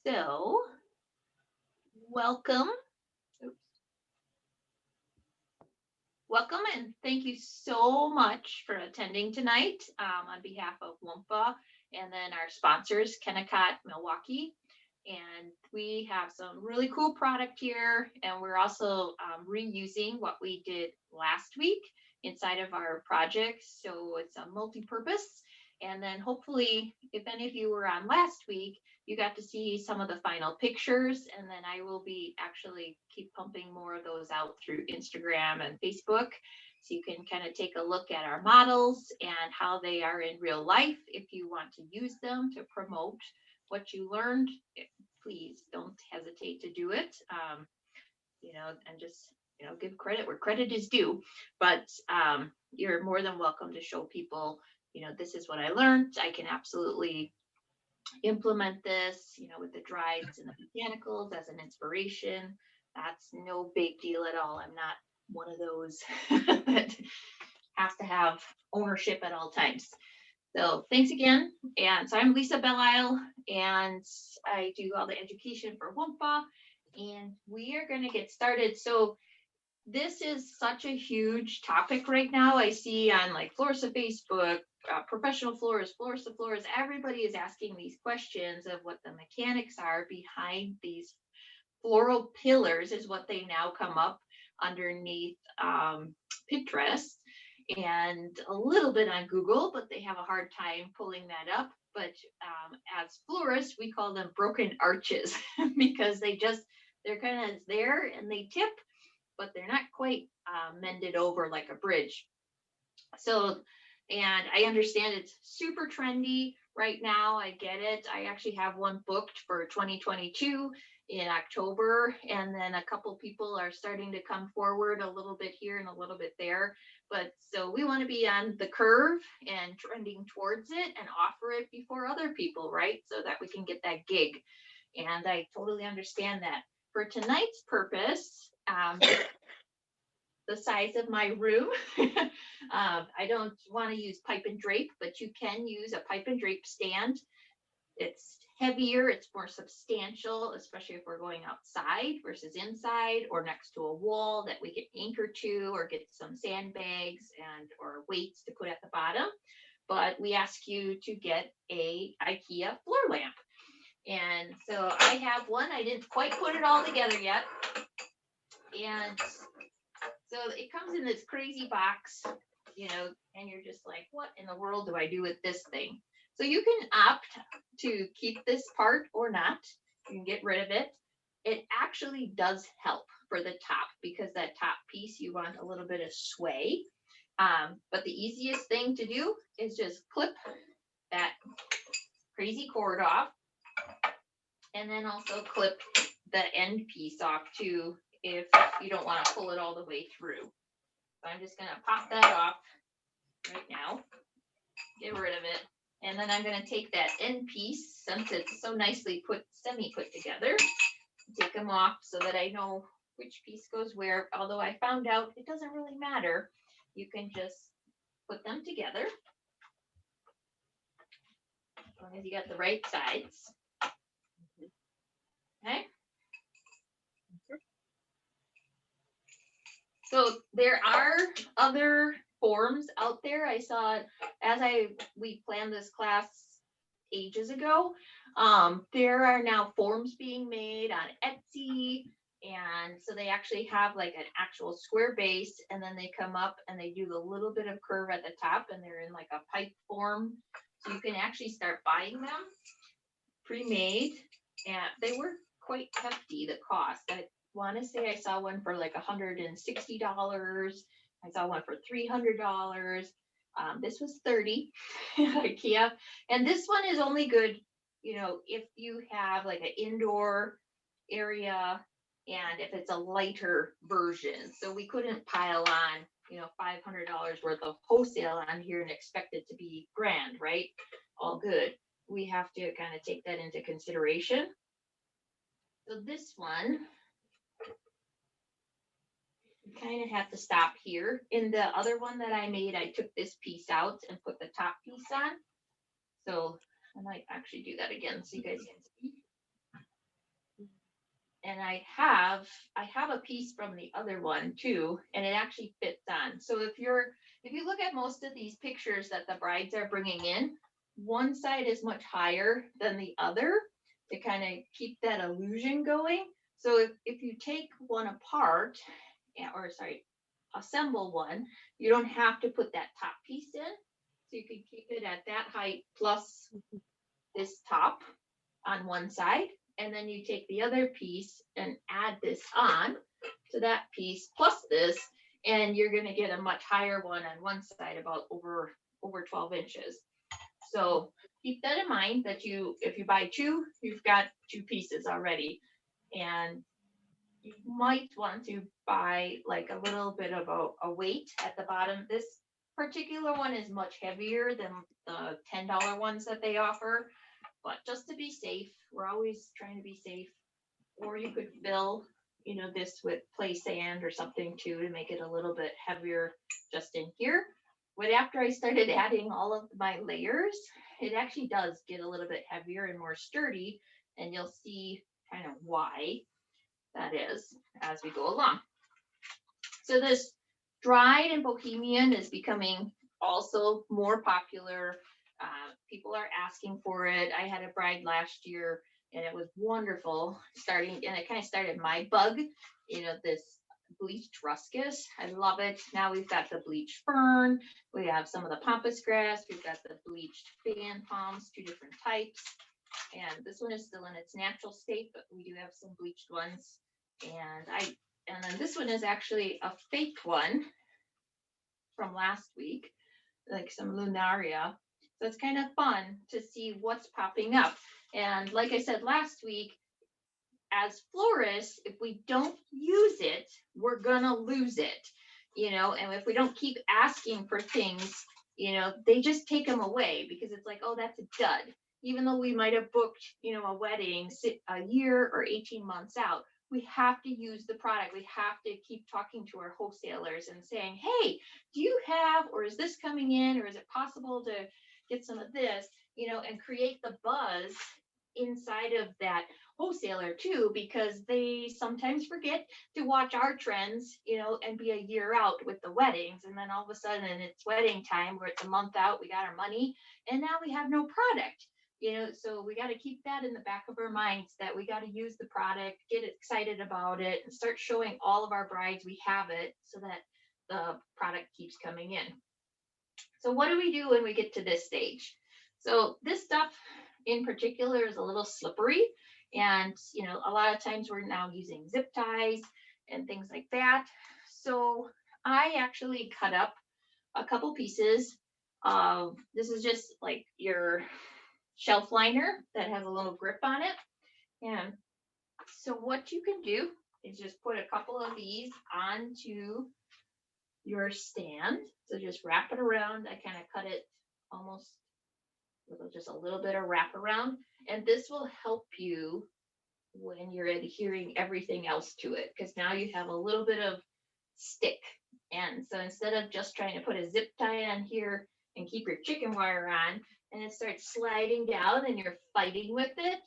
So, welcome. Oops. Welcome and thank you so much for attending tonight on behalf of WUMPA and then our sponsors, Kennecott Milwaukee. And we have some really cool product here, and we're also reusing what we did last week inside of our project. So it's a multi-purpose. And then hopefully, if any of you were on last week, you got to see some of the final pictures, and then I will be actually keep pumping more of those out through Instagram and Facebook. So you can kind of take a look at our models and how they are in real life. If you want to use them to promote what you learned, please don't hesitate to do it. And just, give credit where credit is due. But you're more than welcome to show people, this is what I learned. I can absolutely implement this, with the drives and the mechanicals as an inspiration. That's no big deal at all. I'm not one of those that has to have ownership at all times. So thanks again. And so I'm Lisa Belisle, and I do all the education for WUMPA, and we are going to get started. So this is such a huge topic right now. I see on like Florista Facebook, professional florists, florista floors, everybody is asking these questions of what the mechanics are behind these floral pillars is what they now come up underneath Pinterest and a little bit on Google, but they have a hard time pulling that up. But as florists, we call them broken arches because they're kind of there and they tip, but they're not quite mended over like a bridge. So, and I understand it's super trendy right now. I get it. I actually have one booked for 2022 in October, and then a couple people are starting to come forward a little bit here and a little bit there. But so we want to be on the curve and trending towards it and offer it before other people, right? So that we can get that gig. And I totally understand that. For tonight's purpose, the size of my room. I don't want to use pipe and drape, but you can use a pipe and drape stand. It's heavier, it's more substantial, especially if we're going outside versus inside or next to a wall that we can anchor to or get some sandbags and or weights to put at the bottom. But we ask you to get a IKEA floor lamp. And so I have one. I didn't quite put it all together yet. And so it comes in this crazy box, and you're just like, what in the world do I do with this thing? So you can opt to keep this part or not. You can get rid of it. It actually does help for the top because that top piece, you want a little bit of sway. But the easiest thing to do is just clip that crazy cord off and then also clip the end piece off too if you don't want to pull it all the way through. So I'm just going to pop that off right now, get rid of it. And then I'm going to take that end piece, since it's so nicely semi-put together, take them off so that I know which piece goes where. Although I found out it doesn't really matter. You can just put them together as long as you got the right sides. Okay. So there are other forms out there. I saw as we planned this class ages ago. There are now forms being made on Etsy, and so they actually have like an actual square base, and then they come up and they do the little bit of curve at the top, and they're in like a pipe form. So you can actually start buying them pre-made, and they were quite hefty, the cost. I want to say I saw one for like $160. I saw one for $300. This was $30 IKEA, and this one is only good, if you have like an indoor area and if it's a lighter version. So we couldn't pile on, $500 worth of wholesale on here and expect it to be grand, right? All good. We have to kind of take that into consideration. So this one, you kind of have to stop here. In the other one that I made, I took this piece out and put the top piece on. So I might actually do that again so you guys can see. and I have a piece from the other one too, and it actually fits on. So if you look at most of these pictures that the brides are bringing in, one side is much higher than the other to kind of keep that illusion going. So if you take one apart, or sorry, assemble one, you don't have to put that top piece in. So you can keep it at that height plus this top on one side, and then you take the other piece and add this on to that piece plus this, and you're going to get a much higher one on one side, about over 12 inches. So keep that in mind, that if you buy two, you've got two pieces already. And you might want to buy like a little bit of a weight at the bottom. This particular one is much heavier than the $10 ones that they offer, but just to be safe, we're always trying to be safe. Or you could fill, this with play sand or something too, to make it a little bit heavier just in here. But after I started adding all of my layers, it actually does get a little bit heavier and more sturdy, and you'll see kind of why that is as we go along. So this dried and Bohemian is becoming also more popular. People are asking for it. I had a bride last year and it was wonderful, and it kind of started my bug, this bleached ruscus. I love it. Now we've got the bleached fern. We have some of the pampas grass. We've got the bleached fan palms, two different types. And this one is still in its natural state, but we do have some bleached ones. And then this one is actually a fake one from last week, like some lunaria. So it's kind of fun to see what's popping up. And like I said last week, as florists, if we don't use it, we're gonna lose it, and if we don't keep asking for things, they just take them away, because it's like, oh, that's a dud. Even though we might have booked, a wedding a year or 18 months out, we have to use the product. We have to keep talking to our wholesalers and saying, hey, do you have, or is this coming in, or is it possible to get some of this, and create the buzz inside of that wholesaler too, because they sometimes forget to watch our trends, and be a year out with the weddings. And then all of a sudden it's wedding time, where it's a month out, we got our money, and now we have no product. So we got to keep that in the back of our minds, that we got to use the product, get excited about it, and start showing all of our brides we have it, so that the product keeps coming in. So what do we do when we get to this stage? So this stuff in particular is a little slippery, and a lot of times we're now using zip ties and things like that. So I actually cut up a couple pieces of, this is just like your shelf liner that has a little grip on it. And so what you can do is just put a couple of these onto your stand. So just wrap it around. I kind of cut it almost with just a little bit of wrap around, and this will help you when you're adhering everything else to it, because now you have a little bit of stick. And so instead of just trying to put a zip tie on here and keep your chicken wire on, and it starts sliding down and you're fighting with it,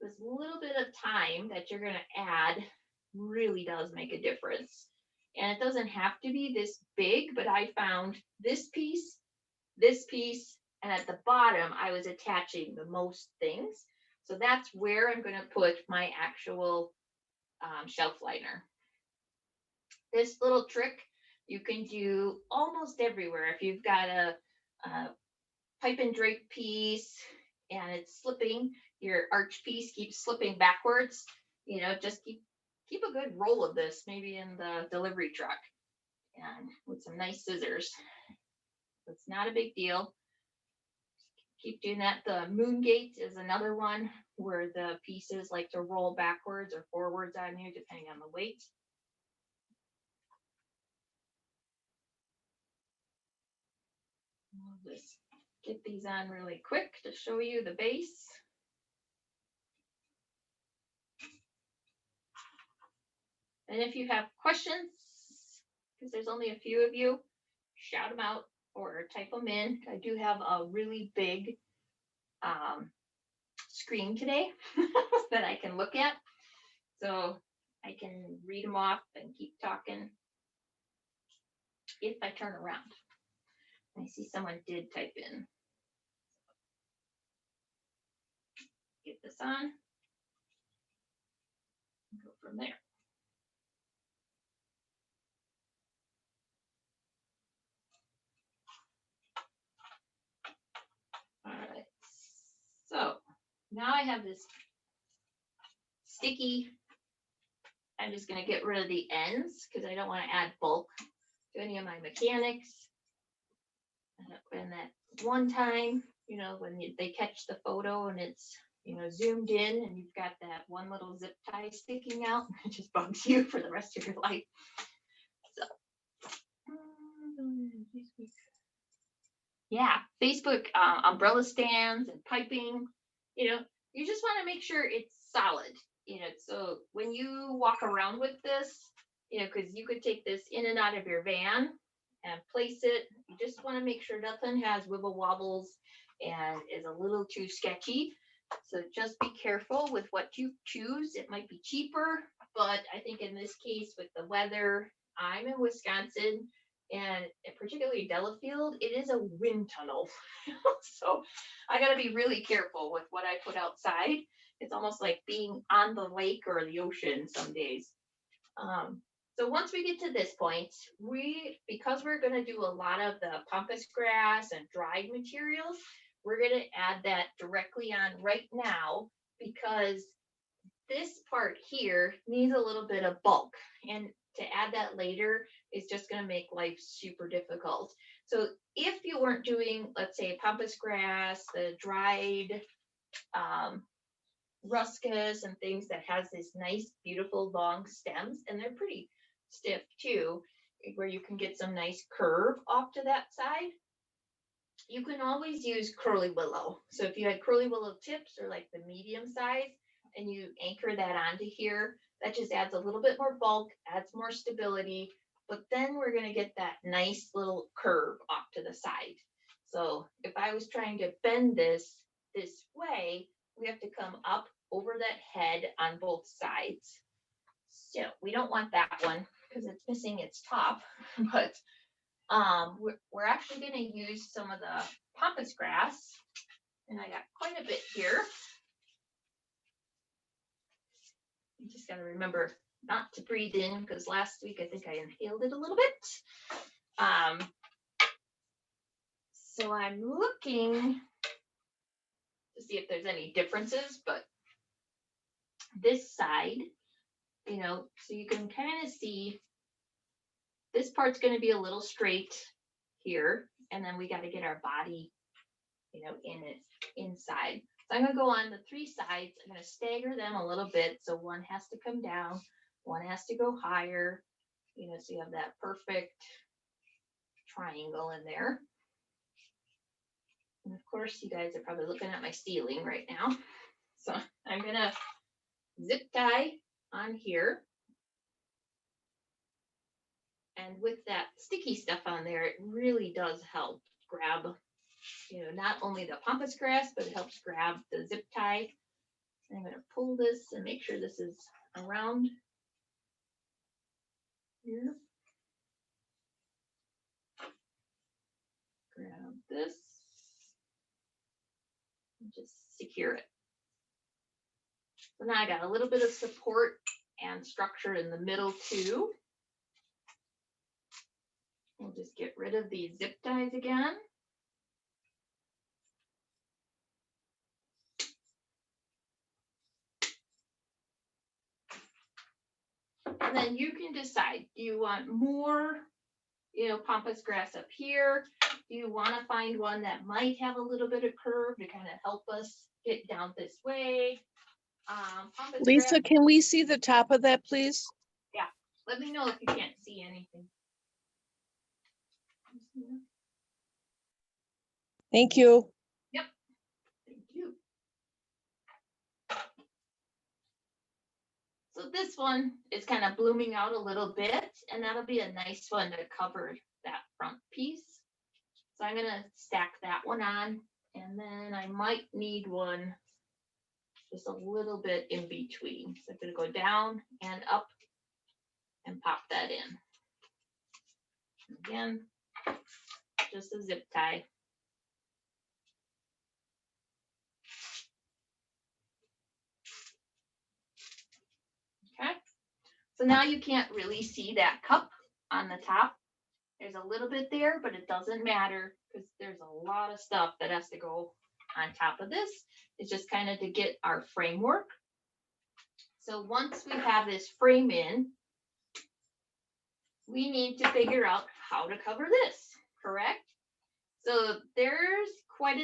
this little bit of time that you're going to add really does make a difference. And it doesn't have to be this big, but I found this piece, and at the bottom I was attaching the most things. So that's where I'm going to put my actual shelf liner. This little trick you can do almost everywhere. If you've got a pipe and drape piece and it's slipping, your arch piece keeps slipping backwards, just keep a good roll of this, maybe in the delivery truck, and with some nice scissors. It's not a big deal. Keep doing that. The moon gate is another one where the pieces like to roll backwards or forwards on you, depending on the weight. I'll just get these on really quick to show you the base. And if you have questions, because there's only a few of you, shout them out or type them in. I do have a really big screen today that I can look at. So I can read them off and keep talking if I turn around. I see someone did type in. Get this on. Go from there. All right. So now I have this sticky. I'm just going to get rid of the ends because I don't want to add bulk to any of my mechanics. And that one time, you know, when they catch the photo and it's, you know, zoomed in and you've got that one little zip tie sticking out, it just bugs you for the rest of your life. So, yeah, Facebook umbrella stands and piping, you know, you just want to make sure it's solid, you know, so when you walk around with this, you know, because you could take this in and out of your van and place it. You just want to make sure nothing has wibble wobbles and is a little too sketchy. So just be careful with what you choose. It might be cheaper, but I think in this case with the weather, I'm in Wisconsin and particularly Delafield, it is a wind tunnel. So I got to be really careful with what I put outside. It's almost like being on the lake or the ocean some days. So once we get to this point, because we're going to do a lot of the pampas grass and dried materials, we're going to add that directly on right now because this part here needs a little bit of bulk, and to add that later is just going to make life super difficult. So if you weren't doing, let's say, pampas grass, the dried ruscus and things that has this nice, beautiful long stems, and they're pretty stiff too, where you can get some nice curve off to that side, you can always use curly willow. So if you had curly willow tips or like the medium size and you anchor that onto here, that just adds a little bit more bulk, adds more stability, but then we're going to get that nice little curve off to the side. So if I was trying to bend this way, we have to come up over that head on both sides. So we don't want that one because it's missing its top, but we're actually going to use some of the pampas grass, and I got quite a bit here. You just got to remember not to breathe in because last week I think I inhaled it a little bit. So I'm looking to see if there's any differences, but this side, you know, so you can kind of see this part's going to be a little straight here, and then we got to get our body, you know, in it inside. So I'm going to go on the three sides. I'm going to stagger them a little bit. So one has to come down, one has to go higher, you know, so you have that perfect triangle in there. And of course, you guys are probably looking at my ceiling right now. So I'm going to zip tie on here. And with that sticky stuff on there, it really does help grab, you know, not only the pampas grass, but it helps grab the zip tie. I'm going to pull this and make sure this is around here. Grab this and just secure it. So now I got a little bit of support and structure in the middle too. We'll just get rid of these zip ties again. And then you can decide, do you want more, you know, pampas grass up here? Do you want to find one that might have a little bit of curve to kind of help us get down this way? Lisa, grass, can we see the top of that, please? yeah, let me know if you can't see anything. Thank you. Yep, thank you. So this one is kind of blooming out a little bit, and that'll be a nice one to cover that front piece. So I'm going to stack that one on, and then I might need one just a little bit in between. So I'm going to go down and up and pop that in. Again, just a zip tie. Okay, so now you can't really see that cup on the top. There's a little bit there, but it doesn't matter because there's a lot of stuff that has to go on top of this. It's just kind of to get our framework. So once we have this frame in, we need to figure out how to cover this, correct? So there's quite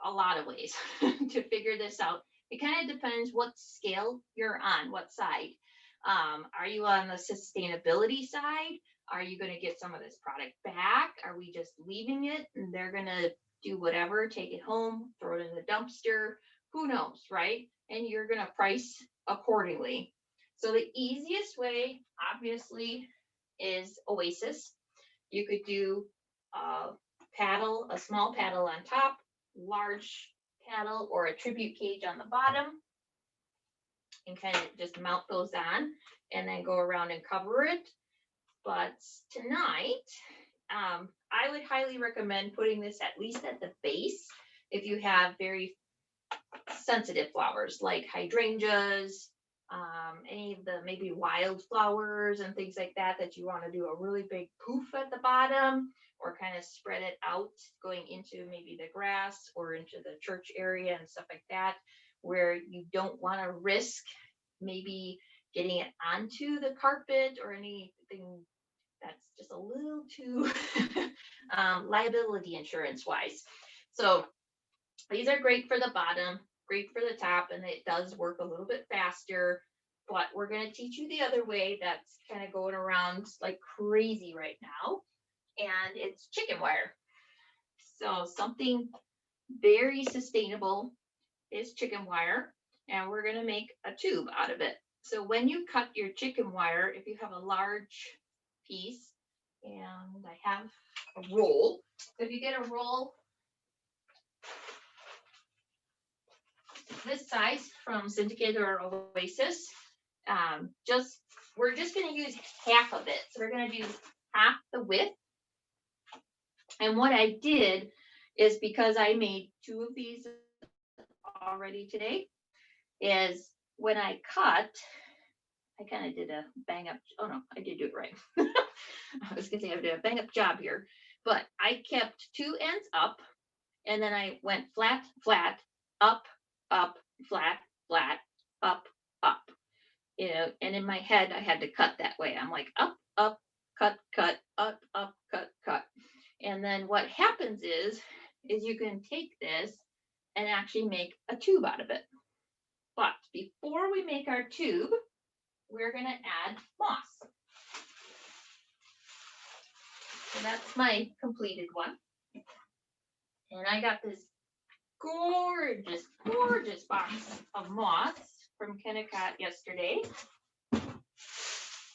a lot of ways to figure this out. It kind of depends what scale you're on, what side. Are you on the sustainability side? Are you going to get some of this product back? Are we just leaving it and they're going to do whatever, take it home, throw it in the dumpster? Who knows, right? And you're going to price accordingly. So the easiest way, obviously, is Oasis. You could do a small paddle on top, large paddle or a tribute cage on the bottom, and kind of just mount those on and then go around and cover it. But tonight, I would highly recommend putting this at least at the base if you have very sensitive flowers like hydrangeas, any of the maybe wildflowers and things like that, that you want to do a really big poof at the bottom or kind of spread it out going into maybe the grass or into the church area and stuff like that, where you don't want to risk maybe getting it onto the carpet or anything that's just a little too liability insurance wise. So these are great for the bottom, great for the top, and it does work a little bit faster. But we're going to teach you the other way that's kind of going around like crazy right now, and it's chicken wire. So something very sustainable is chicken wire, and we're going to make a tube out of it. So when you cut your chicken wire, if you have a large piece, and I have a roll, if you get a roll this size from Syndicate or Oasis, we're just going to use half of it. So we're going to do half the width. And what I did is, because I made 2 of these already today, is when I cut, I kind of did a bang up. Oh no, I did do it right. I was going to say I did a bang up job here, but I kept 2 ends up, and then I went flat, flat, up, up, flat, flat, up, up. You know, and in my head, I had to cut that way. I'm like up, up, cut, cut, up, cut, cut. And then what happens is you can take this and actually make a tube out of it. But before we make our tube, we're going to add moss. So that's my completed one. And I got this gorgeous, gorgeous box of moss from Kennecott yesterday.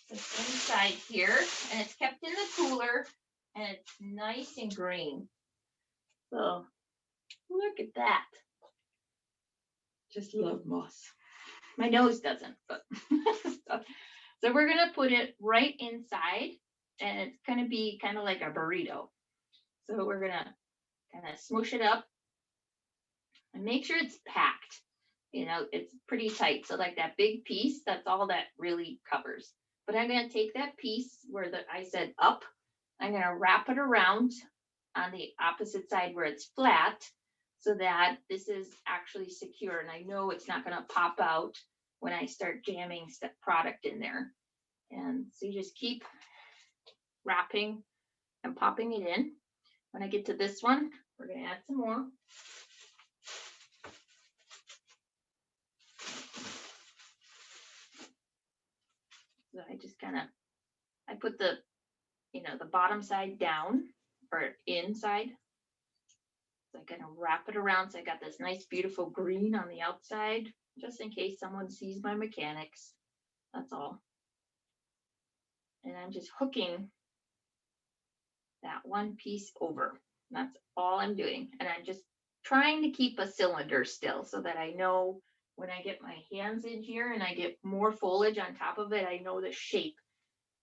It's inside here, and it's kept in the cooler, and it's nice and green. So look at that. Just love moss. My nose doesn't, but so we're gonna put it right inside, and it's gonna be kind of like a burrito. So we're gonna kind of smoosh it up and make sure it's packed. You know, it's pretty tight. So like that big piece, that's all that really covers. But I'm going to take that piece where I said up, I'm going to wrap it around on the opposite side where it's flat, so that this is actually secure. And I know it's not going to pop out when I start jamming product in there. And so you just keep wrapping and popping it in. When I get to this one, we're going to add some more. So I just kind of, I put the, the bottom side down or inside. So I kind of wrap it around. So I got this nice, beautiful green on the outside, just in case someone sees my mechanics. That's all. And I'm just hooking that one piece over. That's all I'm doing. And I'm just trying to keep a cylinder still so that I know when I get my hands in here and I get more foliage on top of it, I know the shape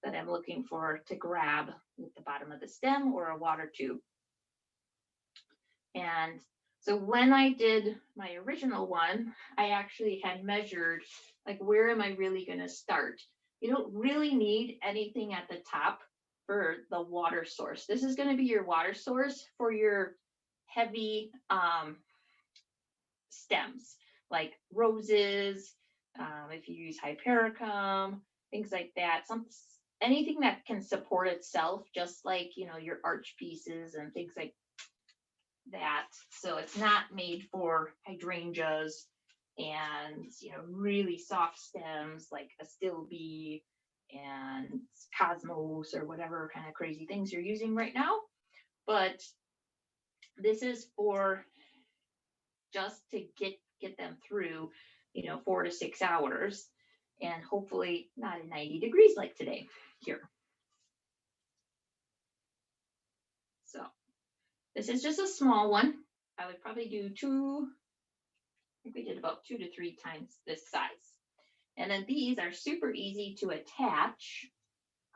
that I'm looking for to grab with the bottom of the stem or a water tube. And so when I did my original one, I actually had measured, like, where am I really going to start? You don't really need anything at the top for the water source. This is going to be your water source for your heavy stems, like roses, if you use hypericum, things like that. Anything that can support itself, just like, your arch pieces and things like that. So it's not made for hydrangeas and, really soft stems like a still bee and cosmos or whatever kind of crazy things you're using right now. But this is for just to get them through, 4 to 6 hours, and hopefully not at 90 degrees like today here. So this is just a small one. I would probably do two. I think we did about 2 to 3 times this size. And then these are super easy to attach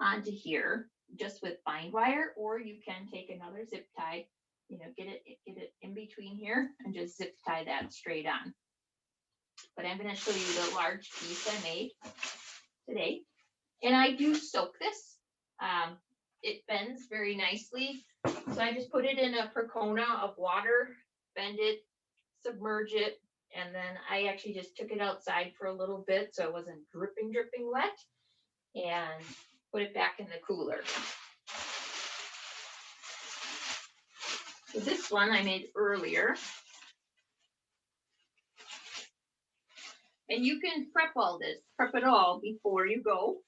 onto here just with bind wire, or you can take another zip tie, get it in between here and just zip tie that straight on. But I'm going to show you the large piece I made today. And I do soak this. It bends very nicely. So I just put it in a percona of water, bend it, submerge it, and then I actually just took it outside for a little bit so it wasn't dripping wet, and put it back in the cooler. So this one I made earlier. And you can prep it all before you go,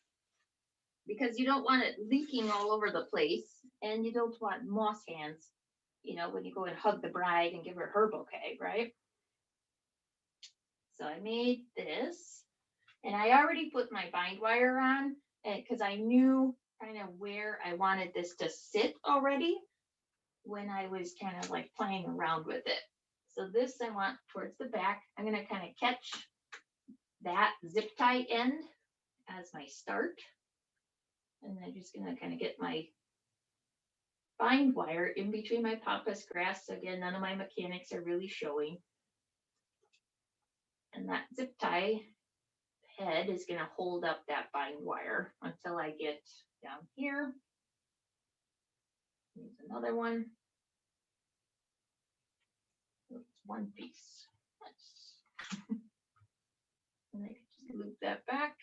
because you don't want it leaking all over the place, and you don't want moss hands, when you go and hug the bride and give her bouquet, right? So I made this, and I already put my bind wire on because I knew kind of where I wanted this to sit already when I was kind of like playing around with it. So this I want towards the back. I'm going to kind of catch that zip tie end as my start. And I'm just going to kind of get my bind wire in between my pampas grass. So again, none of my mechanics are really showing. And that zip tie head is going to hold up that bind wire until I get down here. Here's another one. It's one piece. And I can just loop that back.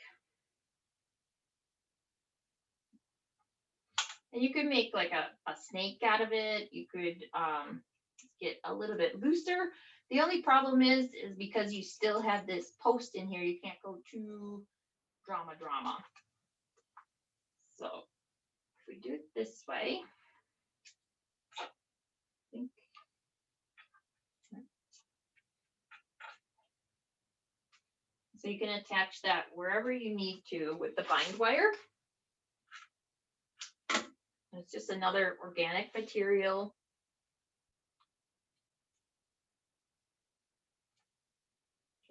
And you could make like a snake out of it. You could get a little bit looser. The only problem is because you still have this post in here, you can't go too drama. So if we do it this way, I think. So you can attach that wherever you need to with the bind wire. It's just another organic material.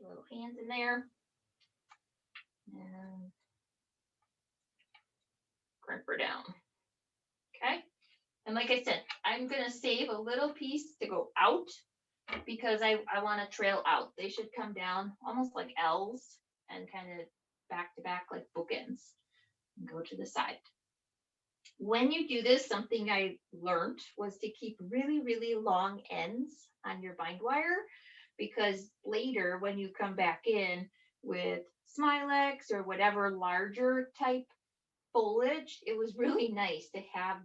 Little hands in there. And crimp her down. Okay. And like I said, I'm going to save a little piece to go out because I want to trail out. They should come down almost like L's and kind of back to back like bookends and go to the side. When you do this, something I learned was to keep really, really long ends on your bind wire, because later when you come back in with Smilex or whatever larger type foliage, it was really nice to have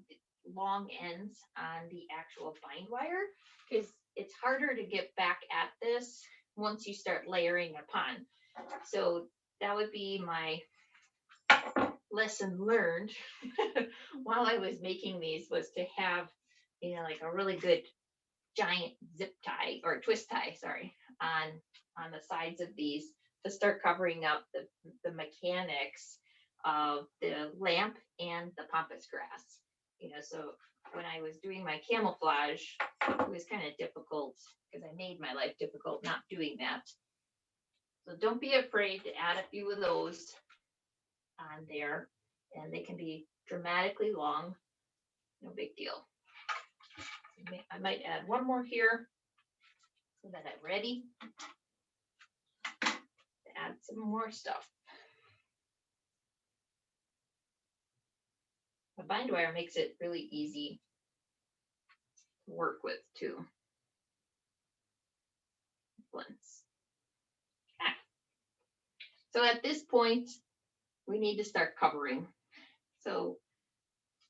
long ends on the actual bind wire, because it's harder to get back at this once you start layering upon. So that would be my lesson learned while I was making these, was to have, like a really good giant zip tie or twist tie, sorry, on the sides of these to start covering up the mechanics of the lamp and the pampas grass. So when I was doing my camouflage, it was kind of difficult because I made my life difficult not doing that. So don't be afraid to add a few of those on there. and they can be dramatically long. No big deal. I might add one more here so that I'm ready to add some more stuff. The bind wire makes it really easy to work with too. Blends. Okay. So at this point, we need to start covering. So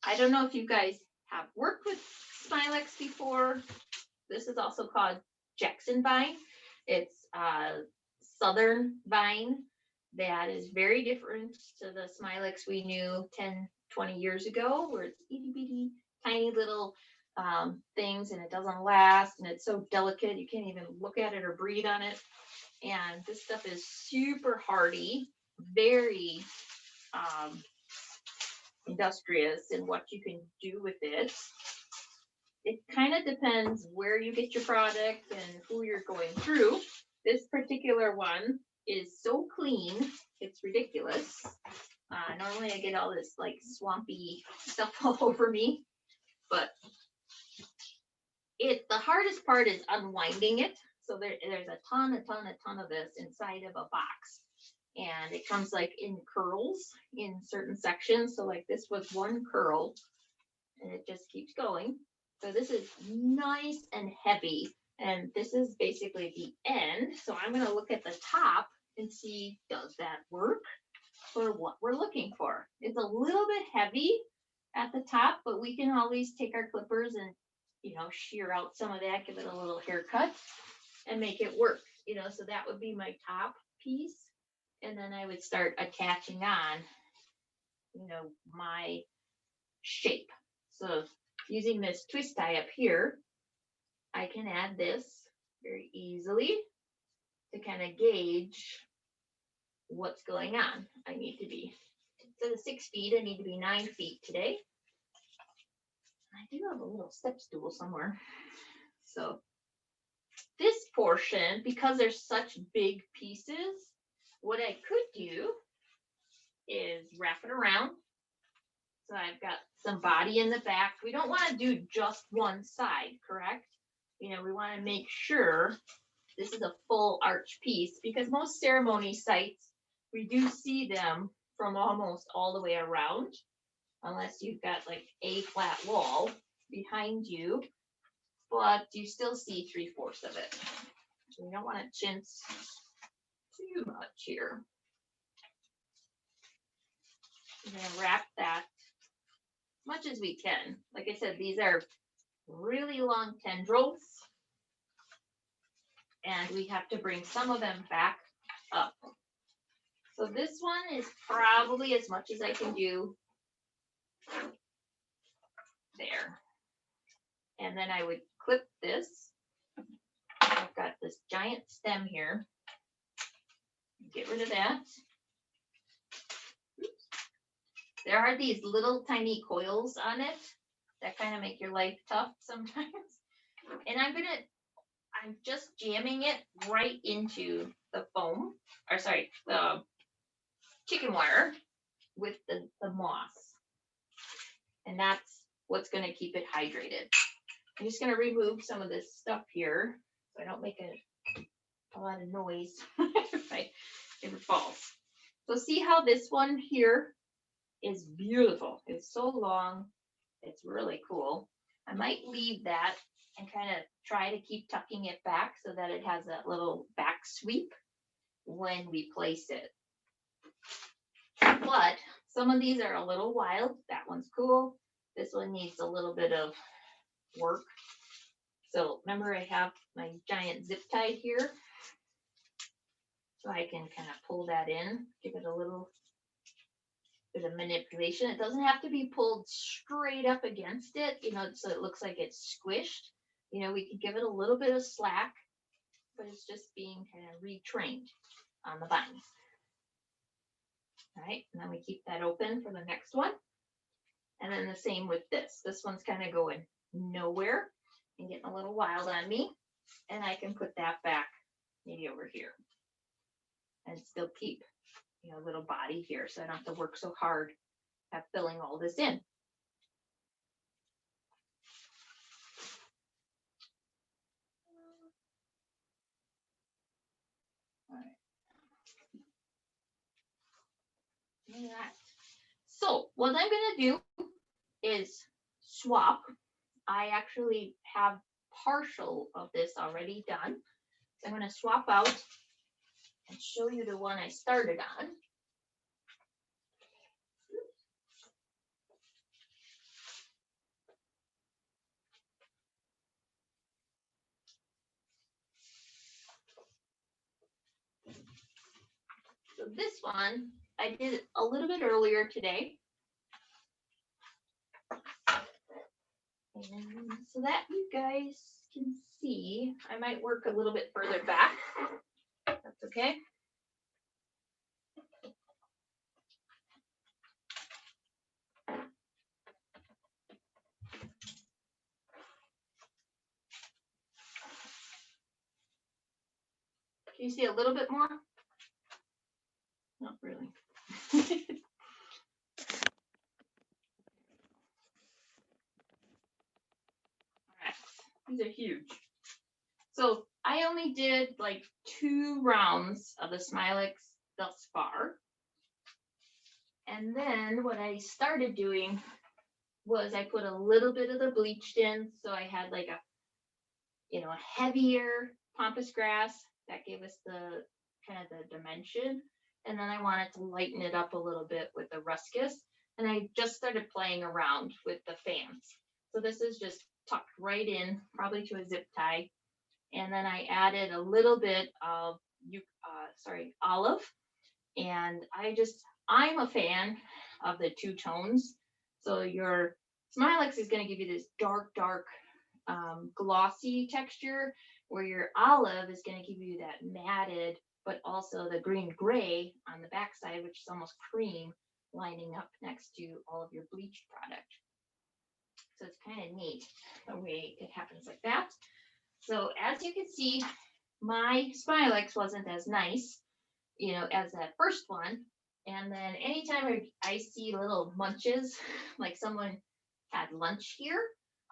I don't know if you guys have worked with Smilex before. This is also called Jackson vine. It's a southern vine that is very different to the Smilex we knew 10, 20 years ago, where it's itty bitty, tiny little things, and it doesn't last, and it's so delicate you can't even look at it or breathe on it. And this stuff is super hardy, very industrious in what you can do with it. It kind of depends where you get your product and who you're going through. This particular one is so clean, it's ridiculous. Normally I get all this like swampy stuff all over me, but the hardest part is unwinding it. So there's a ton of this inside of a box. And it comes like in curls in certain sections. So like this was one curl and it just keeps going. So this is nice and heavy. And this is basically the end. So I'm going to look at the top and see, does that work for what we're looking for? It's a little bit heavy at the top, but we can always take our clippers and, shear out some of that, give it a little haircut and make it work, so that would be my top piece. And then I would start attaching on, my shape. So using this twist tie up here, I can add this very easily to kind of gauge what's going on. I need to be, instead of 6 feet, I need to be 9 feet today. I do have a little step stool somewhere. So this portion, because there's such big pieces, what I could do is wrap it around. So I've got some body in the back. We don't want to do just one side, correct? We want to make sure this is a full arch piece, because most ceremony sites, we do see them from almost all the way around, unless you've got like a flat wall behind you, but you still see 3/4 of it. So we don't want to chintz too much here. I'm going to wrap that as much as we can. Like I said, these are really long tendrils, and we have to bring some of them back up. So this one is probably as much as I can do there. And then I would clip this. I've got this giant stem here. Get rid of that. Oops. There are these little tiny coils on it that kind of make your life tough sometimes. And I'm just jamming it right into the foam, or sorry, the chicken wire with the moss. And that's what's going to keep it hydrated. I'm just going to remove some of this stuff here so I don't make a lot of noise if it falls. So see how this one here is beautiful. It's so long. It's really cool. I might leave that and kind of try to keep tucking it back so that it has that little back sweep when we place it. But some of these are a little wild. That one's cool. This one needs a little bit of work. So remember, I have my giant zip tie here. So I can kind of pull that in, give it a little bit of manipulation. It doesn't have to be pulled straight up against it, so it looks like it's squished. We can give it a little bit of slack, but it's just being kind of retrained on the vines. All right, and then we keep that open for the next one. And then the same with this. This one's kind of going nowhere and getting a little wild on me. And I can put that back maybe over here and still keep, a little body here, so I don't have to work so hard have filling all this in. All right. So what I'm gonna do is swap. I actually have partial of this already done. So I'm gonna swap out and show you the one I started on. So this one, I did a little bit earlier today. And so that you guys can see, I might work a little bit further back. That's okay. Can you see a little bit more? Not really. These are huge. So I only did like 2 rounds of the Smilex thus far. And then what I started doing was I put a little bit of the Bleached in. So I had like a, a heavier pampas grass that gave us the kind of the dimension. And then I wanted to lighten it up a little bit with the ruscus. And I just started playing around with the fans. So this is just tucked right in, probably to a zip tie. And then I added a little bit of olive. And I'm a fan of the 2 tones. So your Smilex is going to give you this dark, glossy texture, where your olive is going to give you that matted, but also the green gray on the backside, which is almost cream, lining up next to all of your bleached product. So it's kind of neat the way it happens like that. So as you can see, my Smilex wasn't as nice, as that first one. And then anytime I see little munches, like someone had lunch here,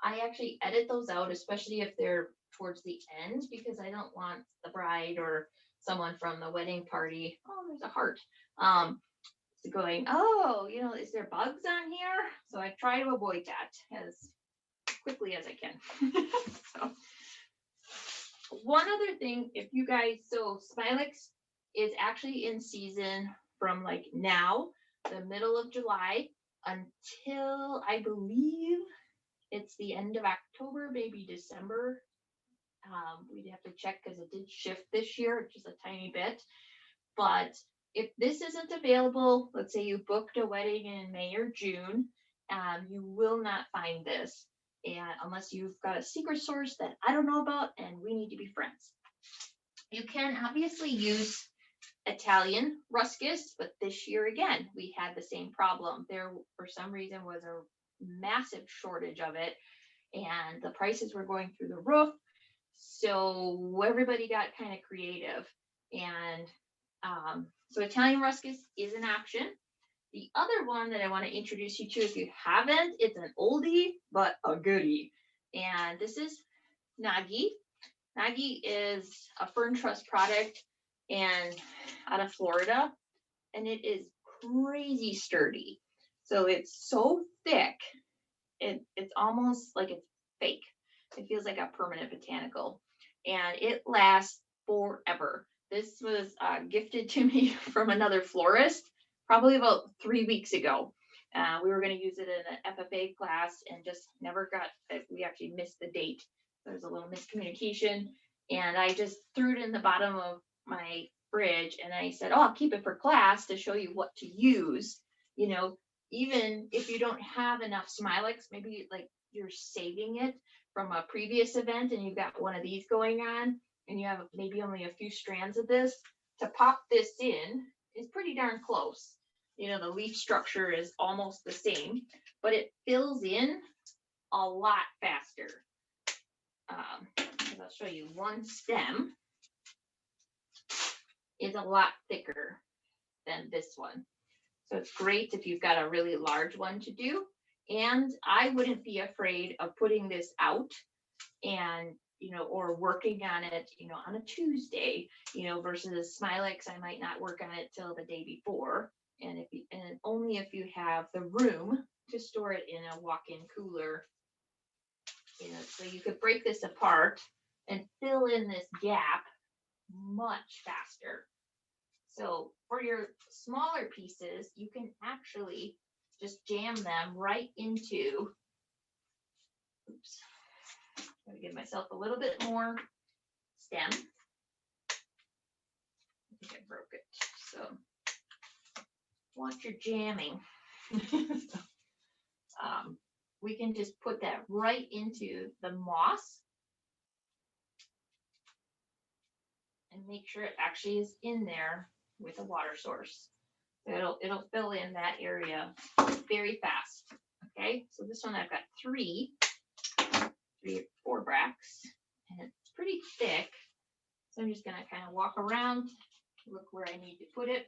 I actually edit those out, especially if they're towards the end, because I don't want the bride or someone from the wedding party, oh, there's a heart, going, oh, is there bugs on here? So I try to avoid that as quickly as I can. So one other thing, if you guys, so Smilex is actually in season from like now, the middle of July, until I believe it's the end of October, maybe December. We'd have to check because it did shift this year, just a tiny bit. But if this isn't available, let's say you booked a wedding in May or June, you will not find this. And unless you've got a secret source that I don't know about and we need to be friends. You can obviously use Italian ruscus, but this year again, we had the same problem. There, for some reason, was a massive shortage of it, and the prices were going through the roof. So everybody got kind of creative, and so Italian ruscus is an option. The other one that I want to introduce you to, if you haven't, it's an oldie but a goodie, and this is Nagi. Nagi is a fern truss product and out of Florida, and it is crazy sturdy. So it's so thick, it's almost like it's fake. It feels like a permanent botanical, and it lasts forever. This was gifted to me from another florist probably about 3 weeks ago. We were going to use it in an FFA class and just never got it. We actually missed the date. There's a little miscommunication, and I just threw it in the bottom of my fridge, and I said, oh, I'll keep it for class to show you what to use. Even if you don't have enough Smilex, maybe like you're saving it from a previous event and you've got one of these going on and you have maybe only a few strands of this, to pop this in is pretty darn close. The leaf structure is almost the same, but it fills in a lot faster. I'll show you, one stem is a lot thicker than this one. So it's great if you've got a really large one to do. And I wouldn't be afraid of putting this out and, or working on it, on a Tuesday, versus Smilex, I might not work on it till the day before. And only if you have the room to store it in a walk-in cooler, so you could break this apart and fill in this gap much faster. So for your smaller pieces, you can actually just jam them right into, oops, I'm gonna give myself a little bit more stem. I think I broke it. So watch your jamming. We can just put that right into the moss and make sure it actually is in there with a water source. So it'll fill in that area very fast. Okay, so this one I've got three or four bracts, and it's pretty thick. So I'm just gonna kind of walk around, look where I need to put it.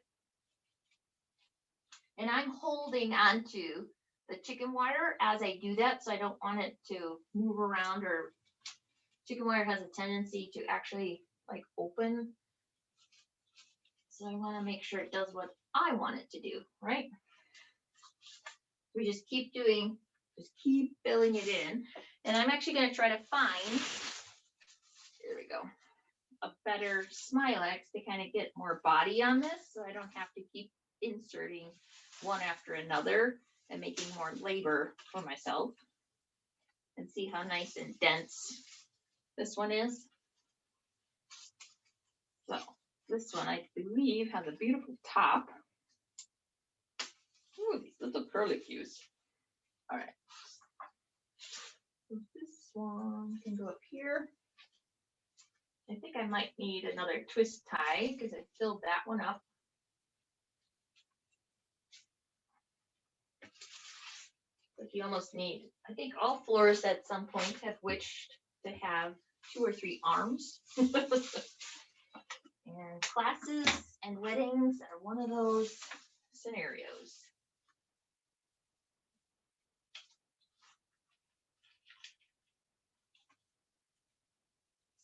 And I'm holding onto the chicken wire as I do that, so I don't want it to move around, or chicken wire has a tendency to actually like open. So I want to make sure it does what I want it to do, right? We just keep filling it in. And I'm actually going to try to find, there we go, a better Smilex to kind of get more body on this, so I don't have to keep inserting one after another and making more labor for myself. And see how nice and dense this one is. So this one, I believe, has a beautiful top. Ooh, these little curlicues. All right. So this one can go up here. I think I might need another twist tie because I filled that one up. But you almost need, I think all florists at some point have wished to have 2 or 3 arms. And classes and weddings are one of those scenarios.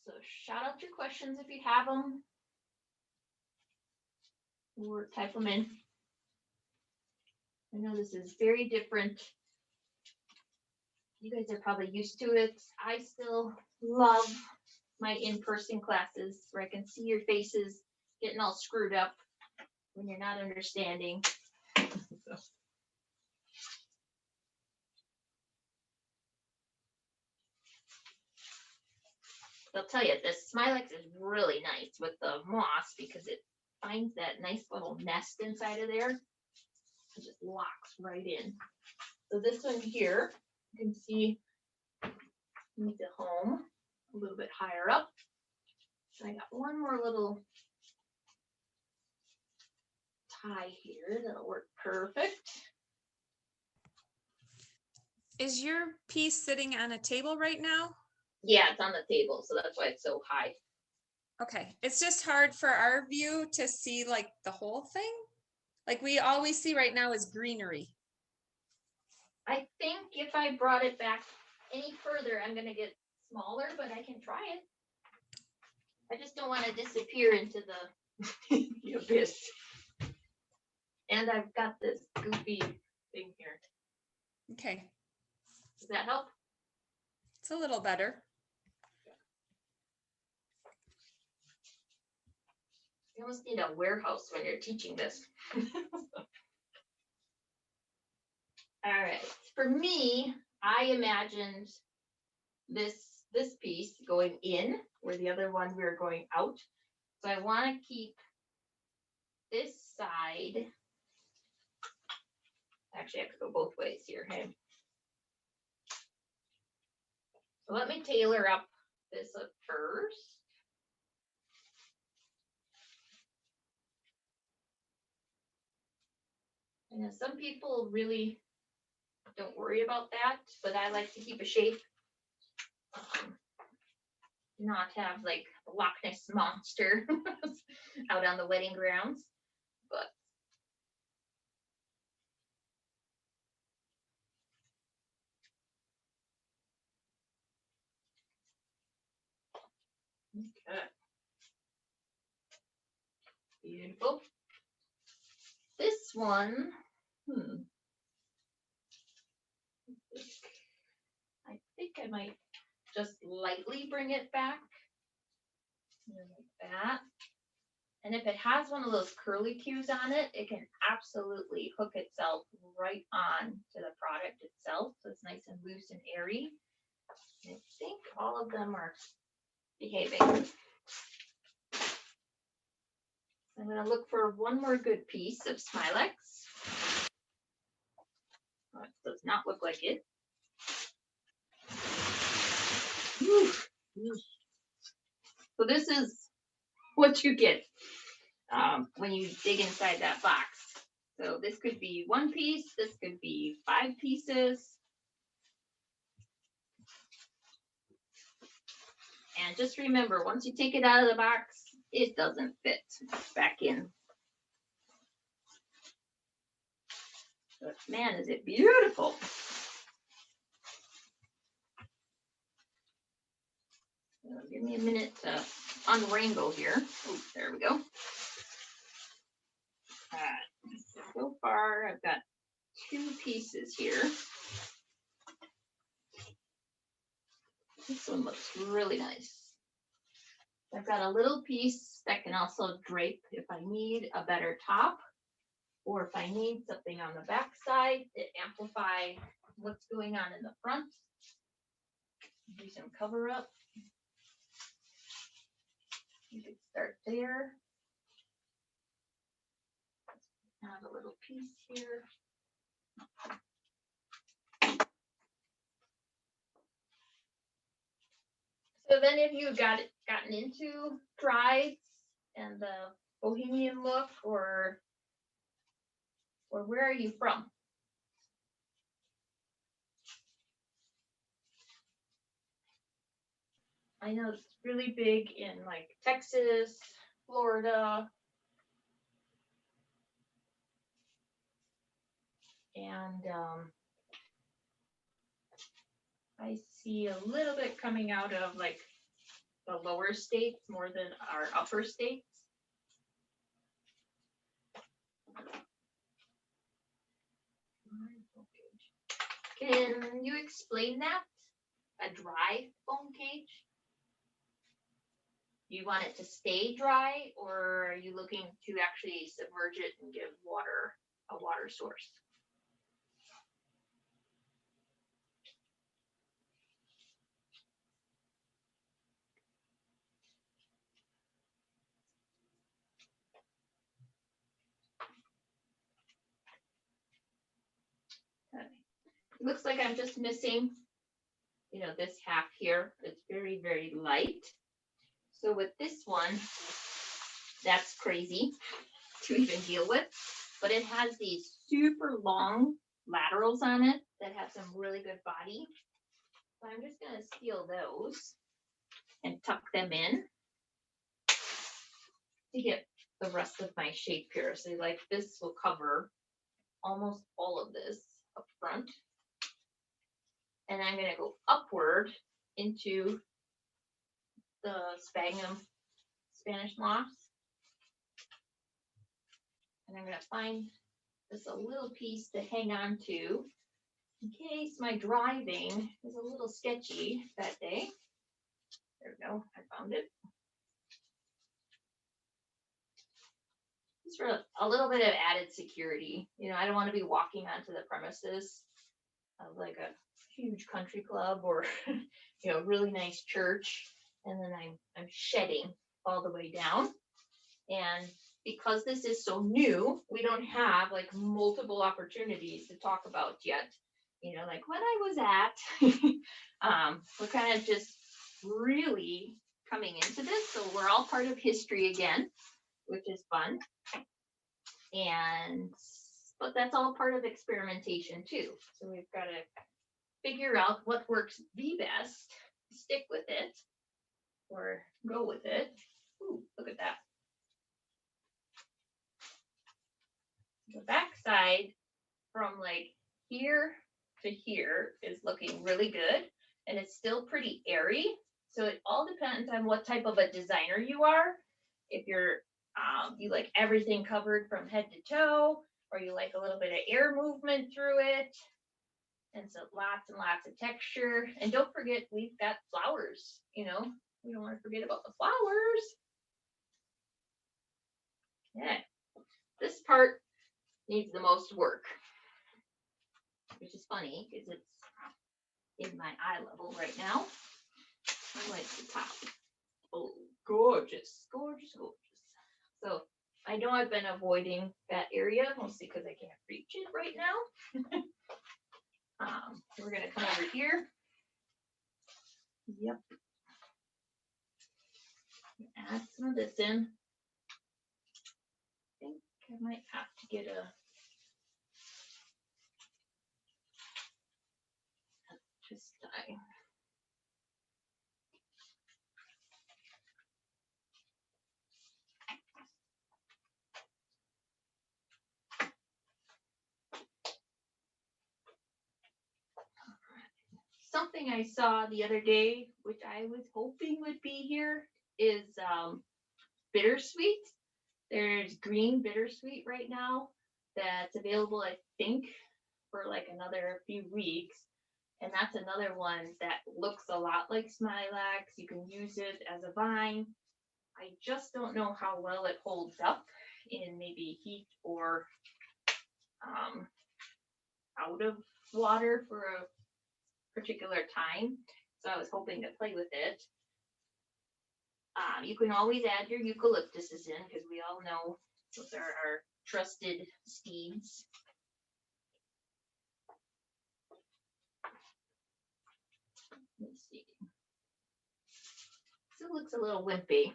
So shout out your questions if you have them, or type them in. I know this is very different. You guys are probably used to it. I still love my in-person classes where I can see your faces getting all screwed up when you're not understanding. They'll tell you this Smilex is really nice with the moss because it finds that nice little nest inside of there. It just locks right in. So this one here, you can see needs a home a little bit higher up. So I got one more little tie here that'll work perfect. Is your piece sitting on a table right now? Yeah, it's on the table, so that's why it's so high. Okay, it's just hard for our view to see like the whole thing. Like all we see right now is greenery. I think if I brought it back any further, I'm gonna get smaller, but I can try it. I just don't want to disappear into the abyss. And I've got this goofy thing here. Okay. Does that help? It's a little better. You almost need a warehouse when you're teaching this. All right. For me, I imagined this piece going in where the other one we were going out. So I want to keep this side. Actually, I have to go both ways here. Hey. So let me tailor up this up first. And then some people really don't worry about that, but I like to keep a shape. Not have like a Loch Ness monster out on the wedding grounds, but Okay. Beautiful. This one, I think I might just lightly bring it back. Like that. And if it has one of those curly cues on it, it can absolutely hook itself right on to the product itself. So it's nice and loose and airy. I think all of them are behaving. I'm going to look for one more good piece of Smilex. Oh, it does not look like it. So this is what you get when you dig inside that box. So this could be one piece, this could be 5 pieces. And just remember, once you take it out of the box, it doesn't fit back in. But man, is it beautiful. So give me a minute to unwrangle here. Oh, there we go. So far, I've got 2 pieces here. This one looks really nice. I've got a little piece that can also drape if I need a better top, or if I need something on the back side to amplify what's going on in the front. Do some cover up. You could start there. Add a little piece here. So then if you gotten into dries and the Bohemian look, or where are you from? I know it's really big in like Texas, Florida, and I see a little bit coming out of like the lower states more than our upper states. Can you explain that? A dry foam cage? Do you want it to stay dry, or are you looking to actually submerge it and give water, a water source? Okay. Looks like I'm just missing, this half here. It's very, very light. So with this one, that's crazy to even deal with, but it has these super long laterals on it that have some really good body. So I'm just going to steal those and tuck them in to get the rest of my shape here. So like this will cover almost all of this up front. And I'm going to go upward into the sphagnum Spanish moss. And I'm going to find just a little piece to hang on to in case my driving is a little sketchy that day. There we go, I found it. Just for a little bit of added security. I don't want to be walking onto the premises of like a huge country club or really nice church, and then I'm shedding all the way down. And because this is so new, we don't have like multiple opportunities to talk about yet. Like when I was at, we're kind of just really coming into this. So we're all part of history again, which is fun. But that's all part of experimentation too. So we've got to figure out what works the best, stick with it, or go with it. Ooh, look at that. The back side from like here to here is looking really good, and it's still pretty airy. So it all depends on what type of a designer you are. If you like everything covered from head to toe, or you like a little bit of air movement through it, and so lots and lots of texture. And don't forget, we've got flowers. We don't want to forget about the flowers. Yeah, this part needs the most work, which is funny because it's in my eye level right now. I like the top. Oh, gorgeous, gorgeous, gorgeous. So I know I've been avoiding that area mostly because I can't reach it right now. So we're gonna come over here. Yep. Add some of this in. I think I might have to get a twist tie. Something I saw the other day, which I was hoping would be here, is bittersweet. There's green bittersweet right now that's available, I think, for like another few weeks. And that's another one that looks a lot like Smilax. You can use it as a vine. I just don't know how well it holds up in maybe heat or out of water for a particular time. So I was hoping to play with it. You can always add your eucalyptuses in because we all know those are our trusted steeds. Let's see. Still looks a little wimpy.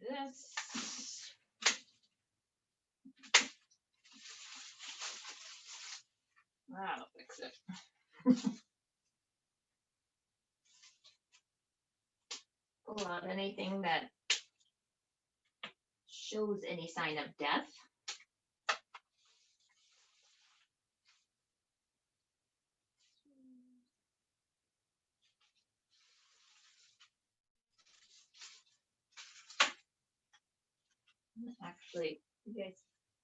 This. That'll fix it. Pull out anything that shows any sign of death. Actually, you guys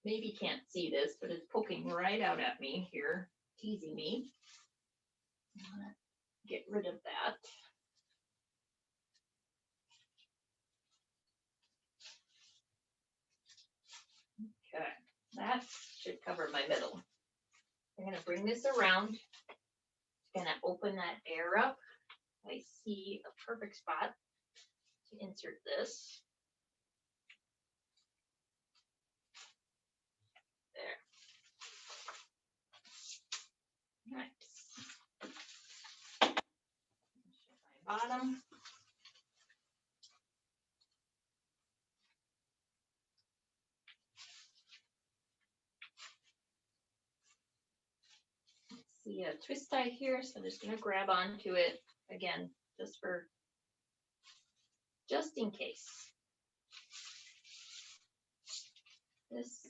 maybe can't see this, but it's poking right out at me here, teasing me. I'm gonna get rid of that. Okay, that should cover my middle. I'm gonna bring this around. Gonna open that air up. I see a perfect spot to insert this. There. Nice. My bottom. See a twist tie here, so I'm just gonna grab onto it again, just in case. This.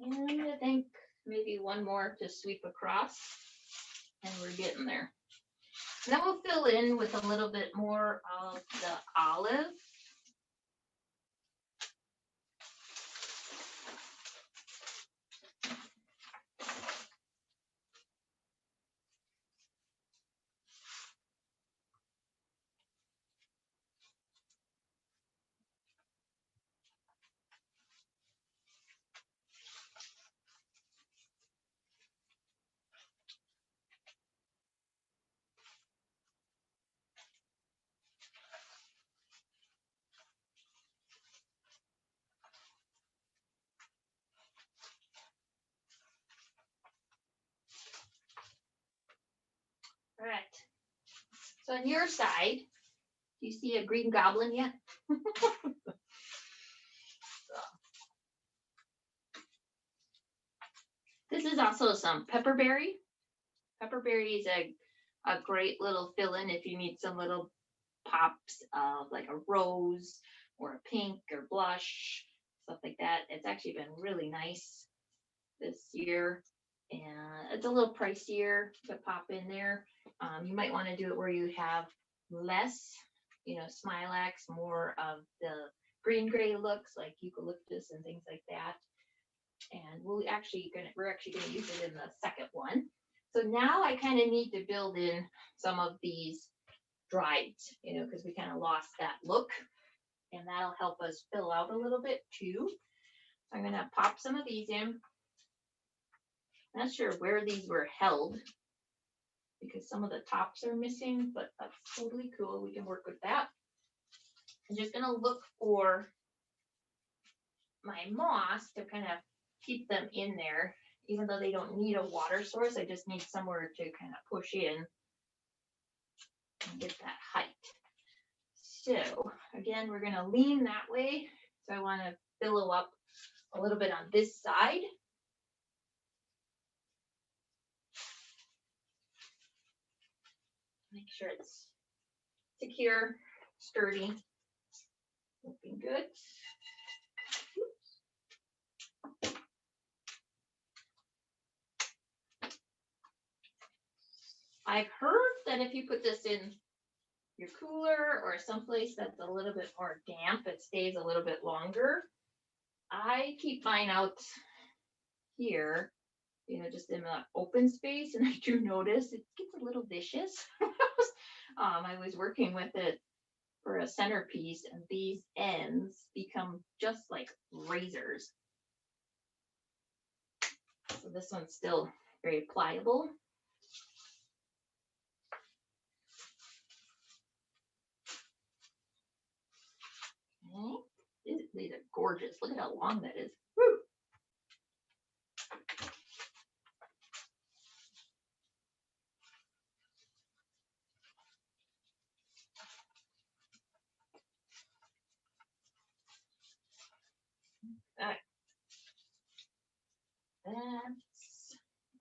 And I think maybe one more to sweep across, and we're getting there. And then we'll fill in with a little bit more of the olive. So on your side, do you see a green goblin yet? This is also some pepperberry. Pepperberry is a great little fill-in if you need some little pops of like a rose or a pink or blush, stuff like that. It's actually been really nice this year, and it's a little pricier to pop in there. You might want to do it where you have less, smilax, more of the green gray looks like eucalyptus and things like that. And we're actually gonna use it in the second one. So now I kind of need to build in some of these dried, because we kind of lost that look, and that'll help us fill out a little bit too. So I'm gonna pop some of these in. Not sure where these were held because some of the tops are missing, but that's totally cool. We can work with that. I'm just gonna look for my moss to kind of keep them in there, even though they don't need a water source. I just need somewhere to kind of push in and get that height. So again, we're gonna lean that way. So I want to billow up a little bit on this side. Make sure it's secure, sturdy, looking good. I've heard that if you put this in your cooler or someplace that's a little bit more damp, it stays a little bit longer. I keep mine out here, just in an open space, and I do notice it gets a little vicious. I was working with it for a centerpiece, and these ends become just like razors. So this one's still very pliable. Okay. These are gorgeous. Look at how long that is. Woo!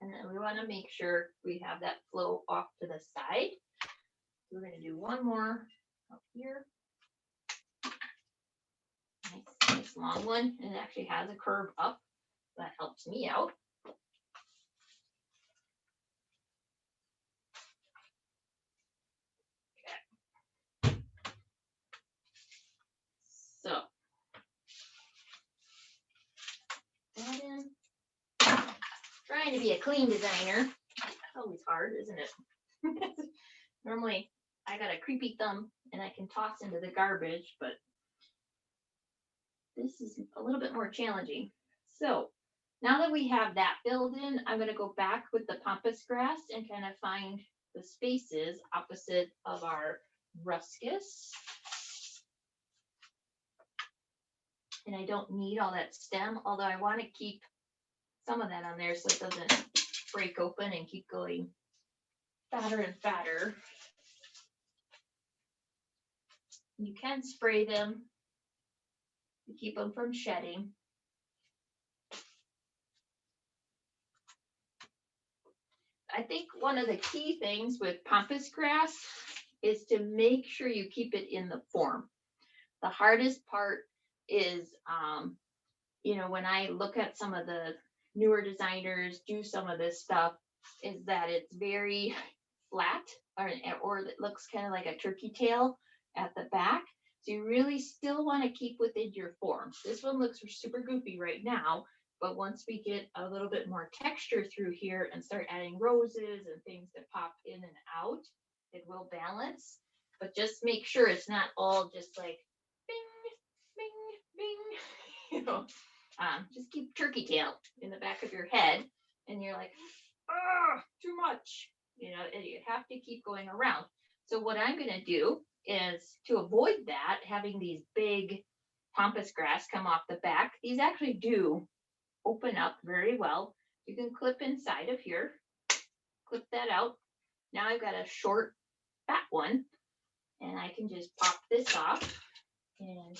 And then we want to make sure we have that flow off to the side. We're going to do one more up here. Nice long one. And it actually has a curve up. That helps me out. Okay. So that in. Trying to be a clean designer. It's always hard, isn't it? Normally, I got a creepy thumb and I can toss into the garbage, but this is a little bit more challenging. So now that we have that filled in, I'm going to go back with the pampas grass and kind of find the spaces opposite of our ruscus. And I don't need all that stem, although I want to keep some of that on there so it doesn't break open and keep going fatter and fatter. You can spray them to keep them from shedding. I think one of the key things with pampas grass is to make sure you keep it in the form. The hardest part is, when I look at some of the newer designers do some of this stuff, is that it's very flat, or it looks kind of like a turkey tail at the back. So you really still want to keep within your form. This one looks super goofy right now, but once we get a little bit more texture through here and start adding roses and things that pop in and out, it will balance. But just make sure it's not all just like bing, bing, bing. Just keep turkey tail in the back of your head, and you're like, too much. You have to keep going around. So what I'm going to do is, to avoid that, having these big pampas grass come off the back, these actually do open up very well. You can clip inside of here, clip that out. Now I've got a short fat one. And I can just pop this off, and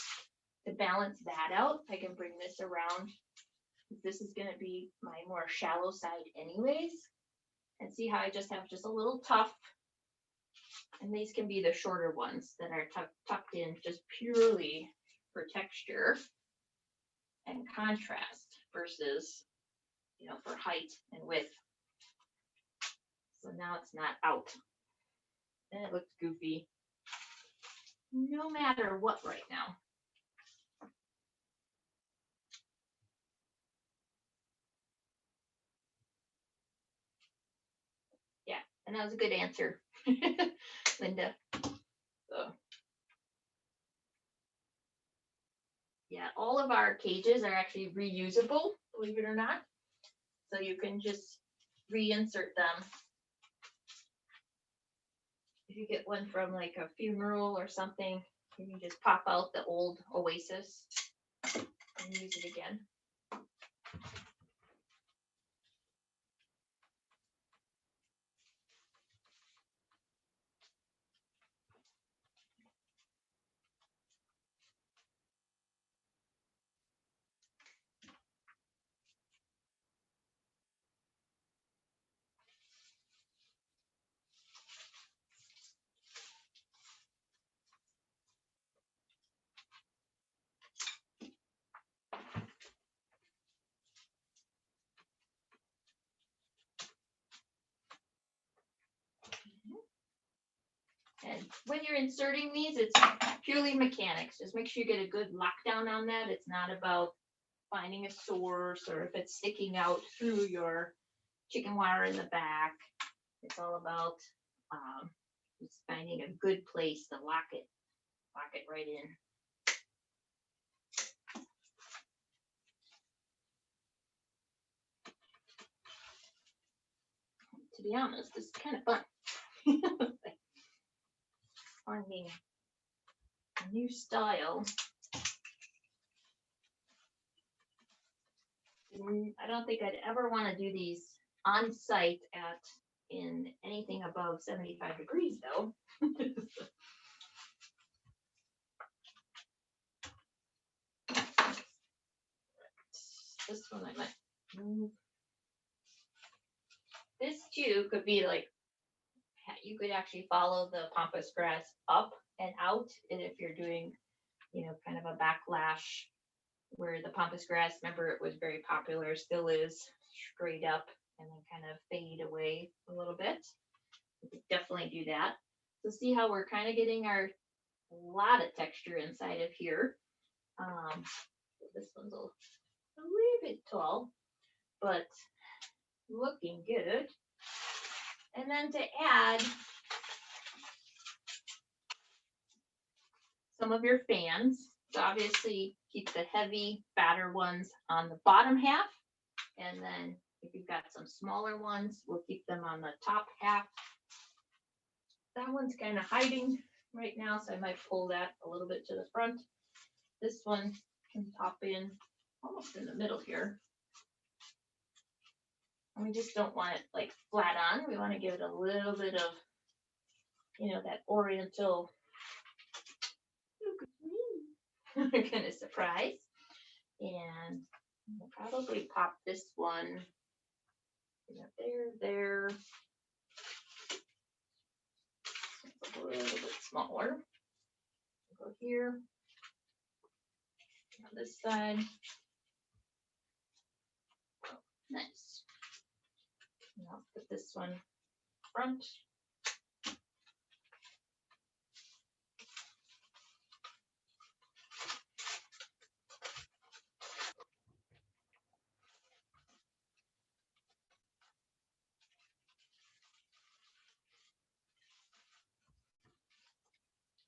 to balance that out, I can bring this around. This is gonna be my more shallow side anyways. And see how I just have just a little tuft. And these can be the shorter ones that are tucked in just purely for texture and contrast versus, you know, for height and width. So now it's not out. And it looks goofy no matter what right now. Yeah, and that was a good answer, Linda. So, yeah, all of our cages are actually reusable, believe it or not. So you can just reinsert them. If you get one from like a funeral or something, you can just pop out the old Oasis and use it again. And when you're inserting these, it's purely mechanics. Just make sure you get a good lockdown on that. It's not about finding a source or if it's sticking out through your chicken wire in the back. It's all about just finding a good place to lock it right in. To be honest, this is kind of fun. Finding a new style. I don't think I'd ever want to do these on site in anything above 75 degrees though. This one I might move. This too could be like, you could actually follow the pampas grass up and out. And if you're doing, you know, kind of a backlash where the pampas grass, remember it was very popular, still is, straight up and then kind of fade away a little bit. You could definitely do that. So see how we're kind of getting our lot of texture inside of here. This one's a little bit tall, but looking good. And then to add some of your fans, so obviously keep the heavy, fatter ones on the bottom half. And then if you've got some smaller ones, we'll keep them on the top half. That one's kind of hiding right now, so I might pull that a little bit to the front. This one can pop in almost in the middle here. And we just don't want it like flat on. We want to give it a little bit of, you know, that oriental kind of surprise. And we'll probably pop this one there. A little bit smaller. Go here. On this side. Oh, nice. And I'll put this one front.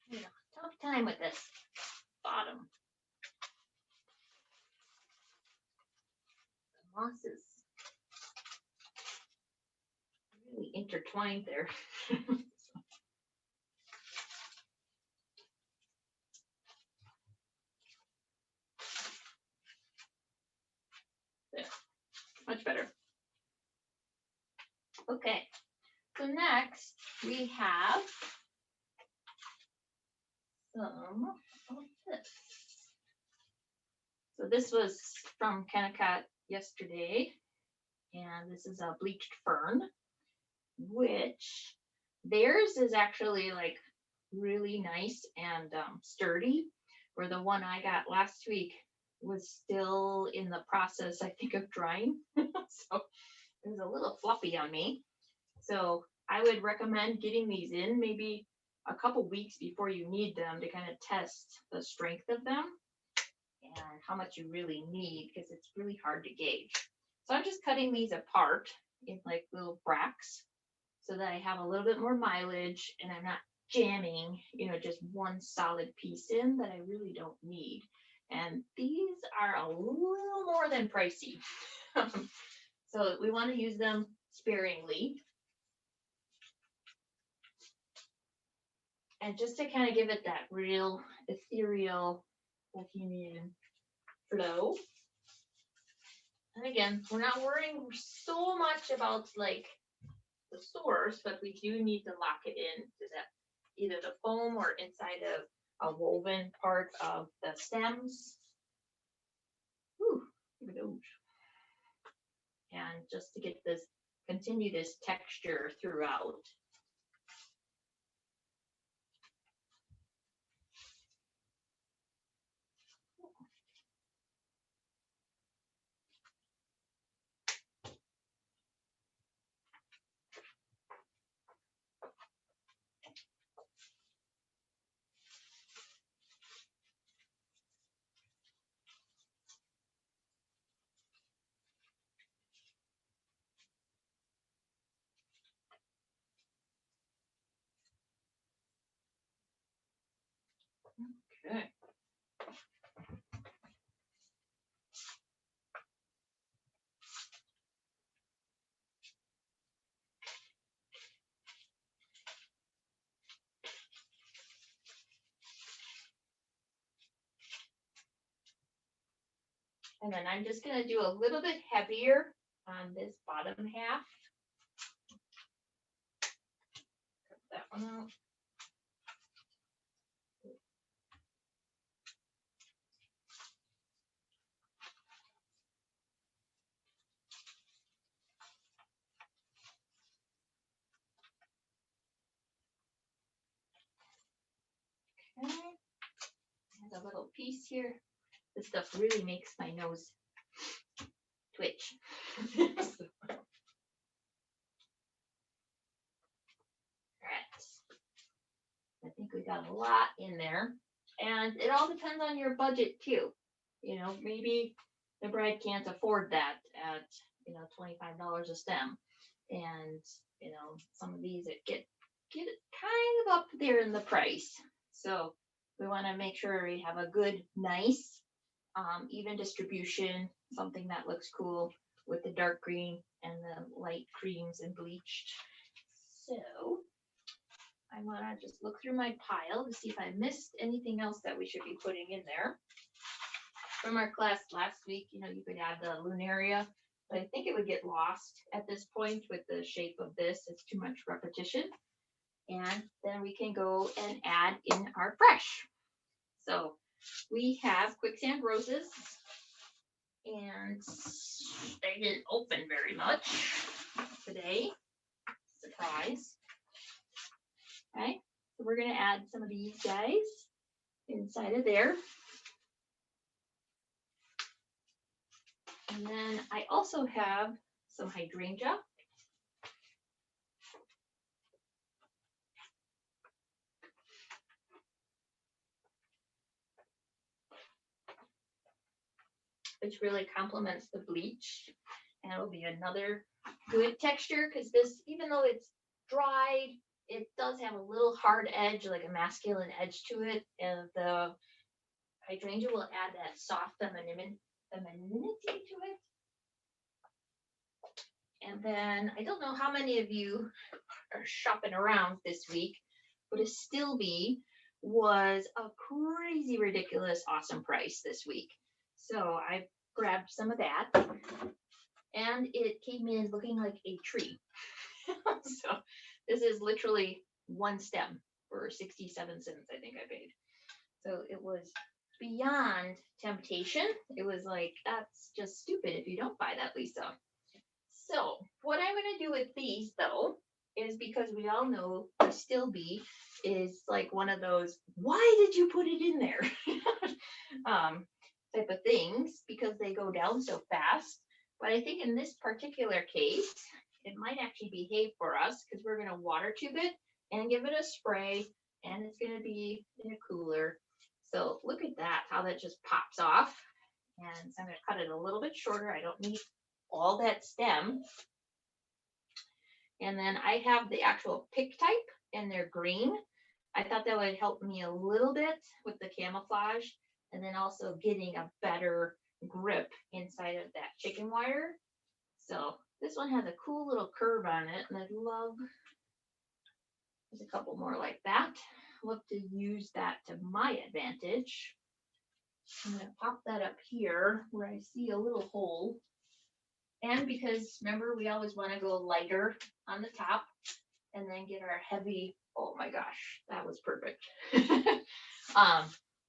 Yeah, tough time with this bottom. The moss is really intertwined there. There, much better. Okay, so next we have some of this. So this was from Kennecott yesterday, and this is a bleached fern, which theirs is actually like really nice and sturdy, where the one I got last week was still in the process, I think, of drying. So it was a little fluffy on me. So I would recommend getting these in maybe a couple weeks before you need them to kind of test the strength of them and how much you really need, because it's really hard to gauge. So I'm just cutting these apart in like little bracts so that I have a little bit more mileage and I'm not jamming, just one solid piece in that I really don't need. And these are a little more than pricey. So we want to use them sparingly. And just to kind of give it that real ethereal Bohemian flow. And again, we're not worrying so much about like the source, but we do need to lock it in to that either the foam or inside of a woven part of the stems. Whew, look at those. And just to get this, continue this texture throughout. Okay. And then I'm just going to do a little bit heavier on this bottom half. Cut that one out. Okay. There's a little piece here. This stuff really makes my nose twitch. Alright. I think we got a lot in there. And it all depends on your budget too. Maybe the bride can't afford that at, $25 a stem. And, some of these that get kind of up there in the price. So we want to make sure we have a good, nice, even distribution, something that looks cool with the dark green and the light creams and bleached. So I want to just look through my pile to see if I missed anything else that we should be putting in there. From our class last week, you could add the lunaria, but I think it would get lost at this point with the shape of this. It's too much repetition. And then we can go and add in our fresh. So we have quicksand roses, and they didn't open very much today. Surprise. Okay, so we're going to add some of these guys inside of there. And then I also have some hydrangea. Which really complements the bleach, and it'll be another good texture because this, even though it's dried, it does have a little hard edge, like a masculine edge to it, and the hydrangea will add that soft femininity to it. And then I don't know how many of you are shopping around this week, but a still bee was a crazy, ridiculous, awesome price this week. So I grabbed some of that, and it came in looking like a tree. So this is literally one stem for 67 cents, I think I paid. So it was beyond temptation. It was like, that's just stupid if you don't buy that, Lisa. So what I'm going to do with these though, is because we all know the still bee is like one of those, why did you put it in there? Type of things, because they go down so fast. But I think in this particular case, it might actually behave for us because we're going to water tube it and give it a spray, and it's going to be in a cooler. So look at that, how that just pops off. And so I'm going to cut it a little bit shorter. I don't need all that stem. And then I have the actual pick type, and they're green. I thought that would help me a little bit with the camouflage, and then also getting a better grip inside of that chicken wire. So this one has a cool little curve on it, and I'd love, there's a couple more like that. Love to use that to my advantage. I'm gonna pop that up here where I see a little hole. And because remember, we always want to go lighter on the top and then get our heavy, oh my gosh, that was perfect.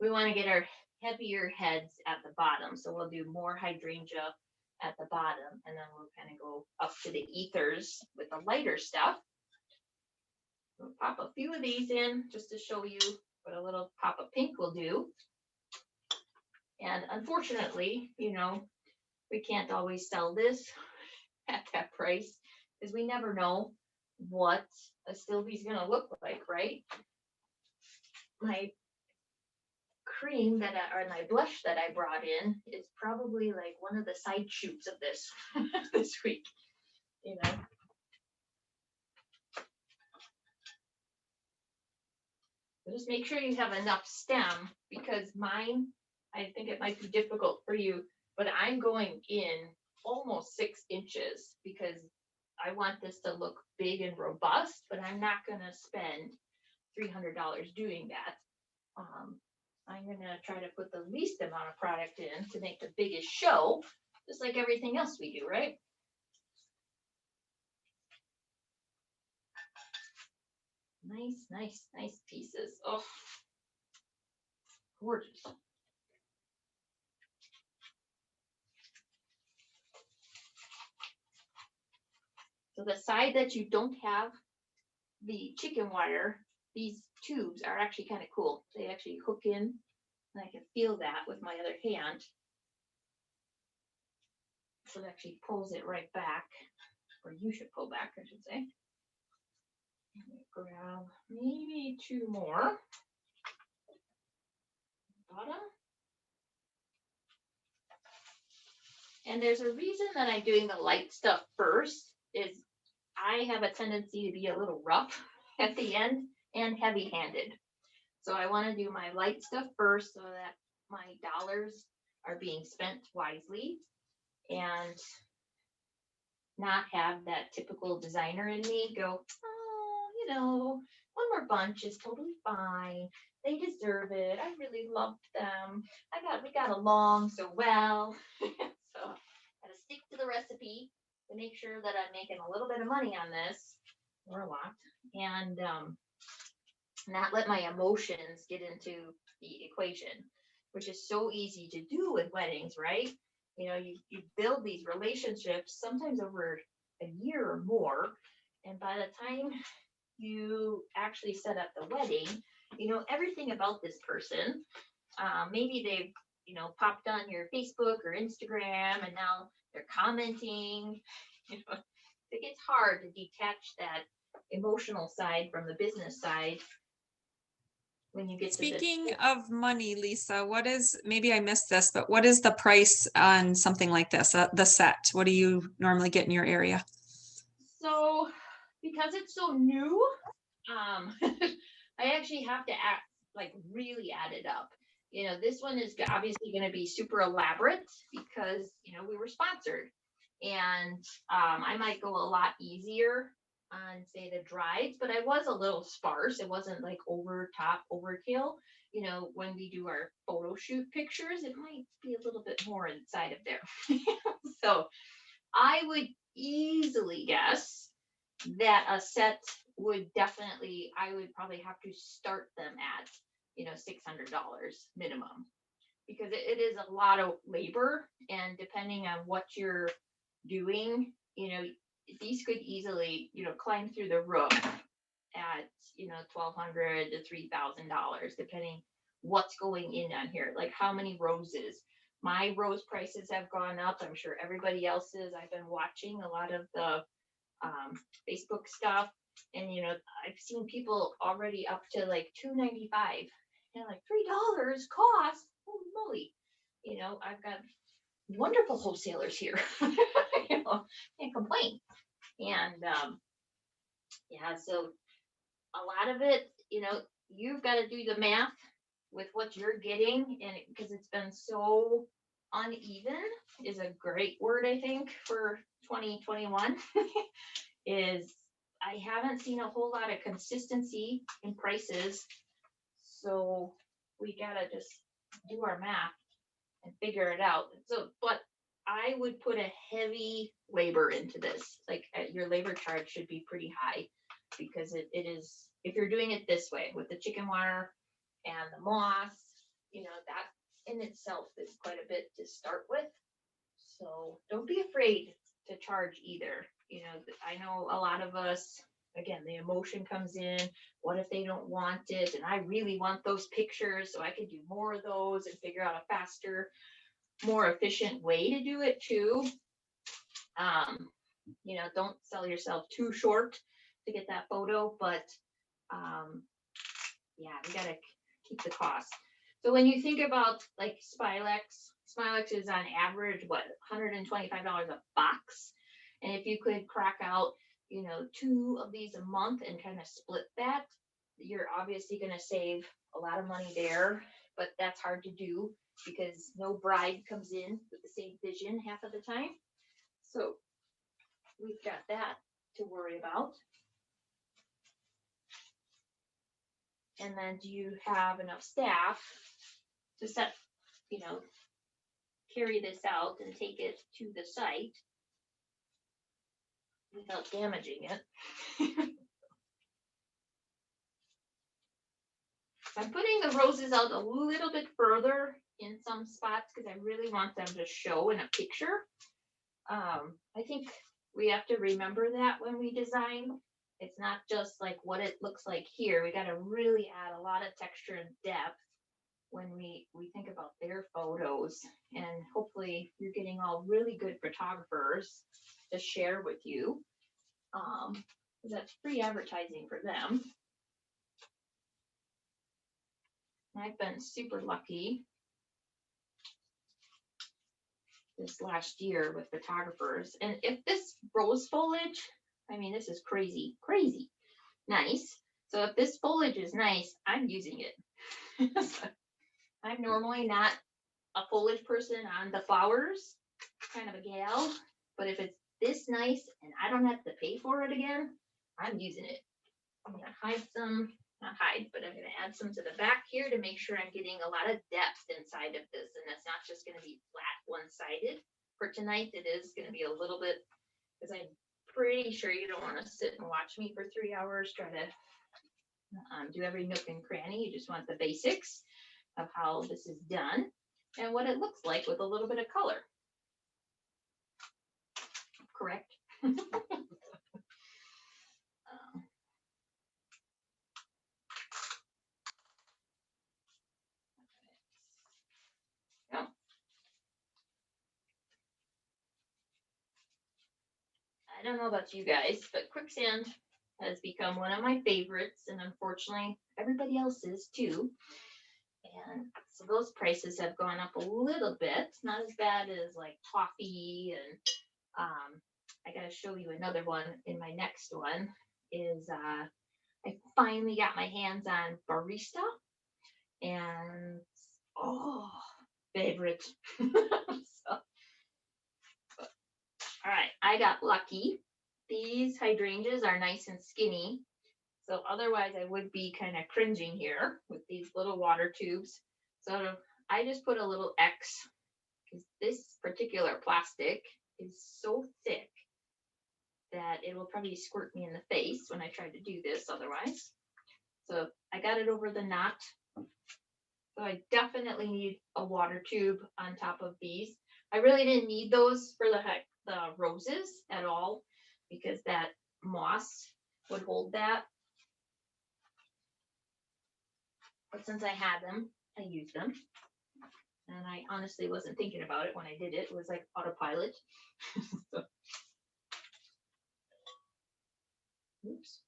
We want to get our heavier heads at the bottom. So we'll do more hydrangea at the bottom, and then we'll kind of go up to the ethers with the lighter stuff. We'll pop a few of these in just to show you what a little pop of pink will do. And unfortunately, you know, we can't always sell this at that price because we never know what a still bee is going to look like, right? My cream that or my blush that I brought in is probably like one of the side shoots of this this week, you know. So just make sure you have enough stem, because mine, I think it might be difficult for you, but I'm going in almost 6 inches because I want this to look big and robust, but I'm not going to spend $300 doing that. I'm going to try to put the least amount of product in to make the biggest show, just like everything else we do, right? Nice, nice, nice pieces. Oh, gorgeous. So the side that you don't have the chicken wire, these tubes are actually kind of cool. They actually hook in, and I can feel that with my other hand. So it actually pulls it right back, or you should pull back, I should say. Grab maybe 2 more. Bottom. And there's a reason that I'm doing the light stuff first, is I have a tendency to be a little rough at the end and heavy-handed. So I want to do my light stuff first so that my dollars are being spent wisely and not have that typical designer in me go, oh, you know, one more bunch is totally fine. They deserve it. I really loved them. We got along so well. So I gotta stick to the recipe to make sure that I'm making a little bit of money on this, or a lot, and not let my emotions get into the equation, which is so easy to do with weddings, right? You know, you build these relationships sometimes over a year or more, and by the time you actually set up the wedding, you know everything about this person. Maybe they've, you know, popped on your Facebook or Instagram, and now they're commenting. You know, it gets hard to detach that emotional side from the business side when you get to Speaking this. of money, Lisa, what is, maybe I missed this, but what is the price on something like this, the set? What do you normally get in your area? So because it's so new, I actually have to really add it up. You know, this one is obviously going to be super elaborate because, you know, we were sponsored, and I might go a lot easier on, say, the drieds, but I was a little sparse. It wasn't like over top overkill. You know, when we do our photo shoot pictures, it might be a little bit more inside of there. So I would easily guess that a set would definitely, I would probably have to start them at $600 minimum, because it is a lot of labor, and depending on what you're doing, these could easily, climb through the roof at, $1,200 to $3,000, depending what's going in on here, like how many roses. My rose prices have gone up. I'm sure everybody else's. I've been watching a lot of the Facebook stuff, and I've seen people already up to like $2.95, like $3 cost. Holy moly! I've got wonderful wholesalers here. Can't complain. And yeah, so a lot of it, you've got to do the math with what you're getting, and because it's been so uneven is a great word, I think, for 2021. Is I haven't seen a whole lot of consistency in prices, so we gotta just do our math and figure it out. So, but I would put a heavy labor into this. Like your labor charge should be pretty high, because it is, if you're doing it this way with the chicken wire and the moss, that in itself is quite a bit to start with. So don't be afraid to charge either. I know a lot of us, again, the emotion comes in. What if they don't want it? And I really want those pictures, so I could do more of those and figure out a faster, more efficient way to do it too. Don't sell yourself too short to get that photo, but yeah, we gotta keep the cost. So when you think about like Smilex is on average what, $125 a box, and if you could crack out 2 of these a month and kind of split that, you're obviously going to save a lot of money there. But that's hard to do because no bride comes in with the same vision half of the time. So we've got that to worry about. And then do you have enough staff to carry this out and take it to the site without damaging it? I'm putting the roses out a little bit further in some spots because I really want them to show in a picture. I think we have to remember that when we design. It's not just like what it looks like here. We got to really add a lot of texture and depth when we think about their photos. And hopefully you're getting all really good photographers to share with you. Because that's free advertising for them. I've been super lucky this last year with photographers. And if this rose foliage, I mean, this is crazy nice. So if this foliage is nice, I'm using it. I'm normally not a foliage person on the flowers, kind of a gal, but if it's this nice and I don't have to pay for it again, I'm using it. I'm gonna hide some, not hide, but I'm gonna add some to the back here to make sure I'm getting a lot of depth inside of this, and it's not just gonna be flat one-sided. For tonight, it is gonna be a little bit, because I'm pretty sure you don't want to sit and watch me for 3 hours, try to do every nook and cranny. You just want the basics of how this is done and what it looks like with a little bit of color. Correct? I don't know about you guys, but quicksand has become one of my favorites, and unfortunately everybody else's too. And so those prices have gone up a little bit, not as bad as like toffee. And I gotta show you another one in my next one is I finally got my hands on barista, and favorite. So, all right, I got lucky. These hydrangeas are nice and skinny. So otherwise I would be kind of cringing here with these little water tubes. So I just put a little X because this particular plastic is so thick that it will probably squirt me in the face when I try to do this otherwise. So I got it over the knot So I definitely need a water tube on top of these. I really didn't need those for the roses at all because that moss would hold that. But since I had them, I used them. And I honestly wasn't thinking about it when I did it. It was like autopilot. So, oops.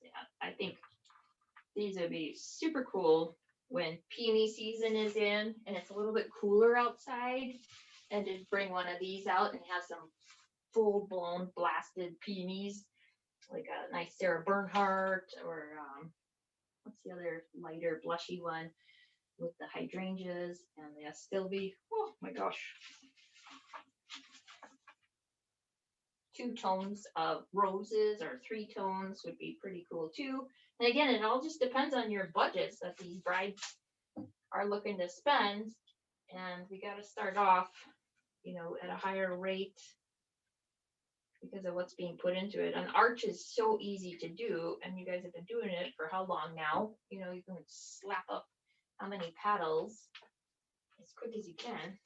Yeah, I think these would be super cool when peony season is in and it's a little bit cooler outside, and just bring one of these out and have some full blown blasted peonies, like a nice Sarah Bernhardt or what's the other lighter blushy one with the hydrangeas and the Astilbe. Oh my gosh. 2 tones of roses or 3 tones would be pretty cool too. And again, it all just depends on your budgets that these brides are looking to spend. And we got to start off, you know, at a higher rate because of what's being put into it. An arch is so easy to do, and you guys have been doing it for how long now? You know, you can slap up how many paddles as quick as you can.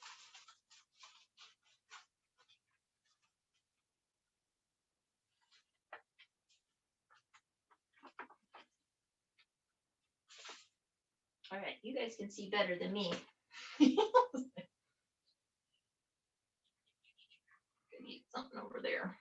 All right, you guys can see better than me. Gonna need something over there.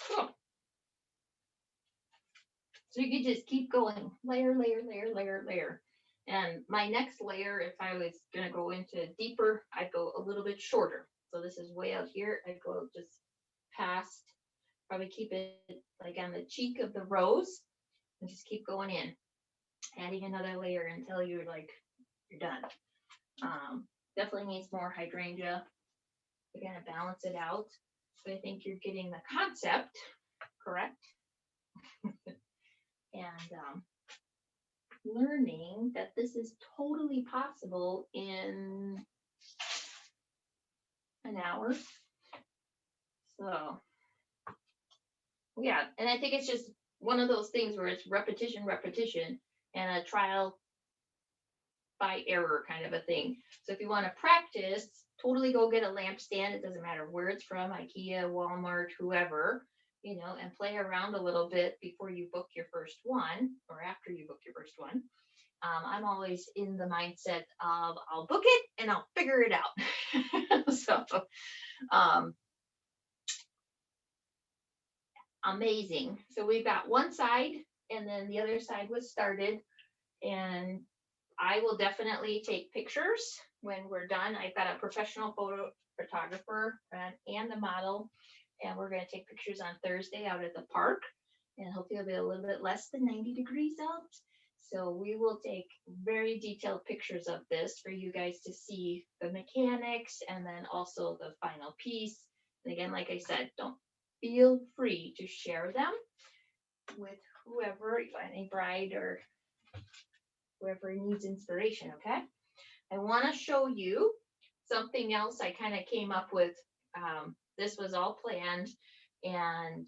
Cool. So you could just keep going, layer, layer, layer, layer, layer. And my next layer, if I was gonna go into deeper, I'd go a little bit shorter. So this is way out here. I'd go just past, probably keep it like on the cheek of the rose and just keep going in, adding another layer until you're like, you're done. Definitely needs more hydrangea. We're gonna balance it out. But I think you're getting the concept correct. And learning that this is totally possible in an hour. So yeah, and I think it's just one of those things where it's repetition, repetition, and a trial by error kind of a thing. So if you want to practice, totally go get a lampstand. It doesn't matter where it's from, IKEA, Walmart, whoever, you know, and play around a little bit before you book your first one or after you book your first one. I'm always in the mindset of I'll book it and I'll figure it out. So amazing. So we've got one side and then the other side was started, and I will definitely take pictures when we're done. I've got a professional photographer and a model, and we're going to take pictures on Thursday out at the park, and hopefully it'll be a little bit less than 90 degrees out. So we will take very detailed pictures of this for you guys to see the mechanics and then also the final piece. And again, like I said, don't feel free to share them with whoever, any bride or whoever needs inspiration, okay? I want to show you something else I kind of came up with. This was all planned, and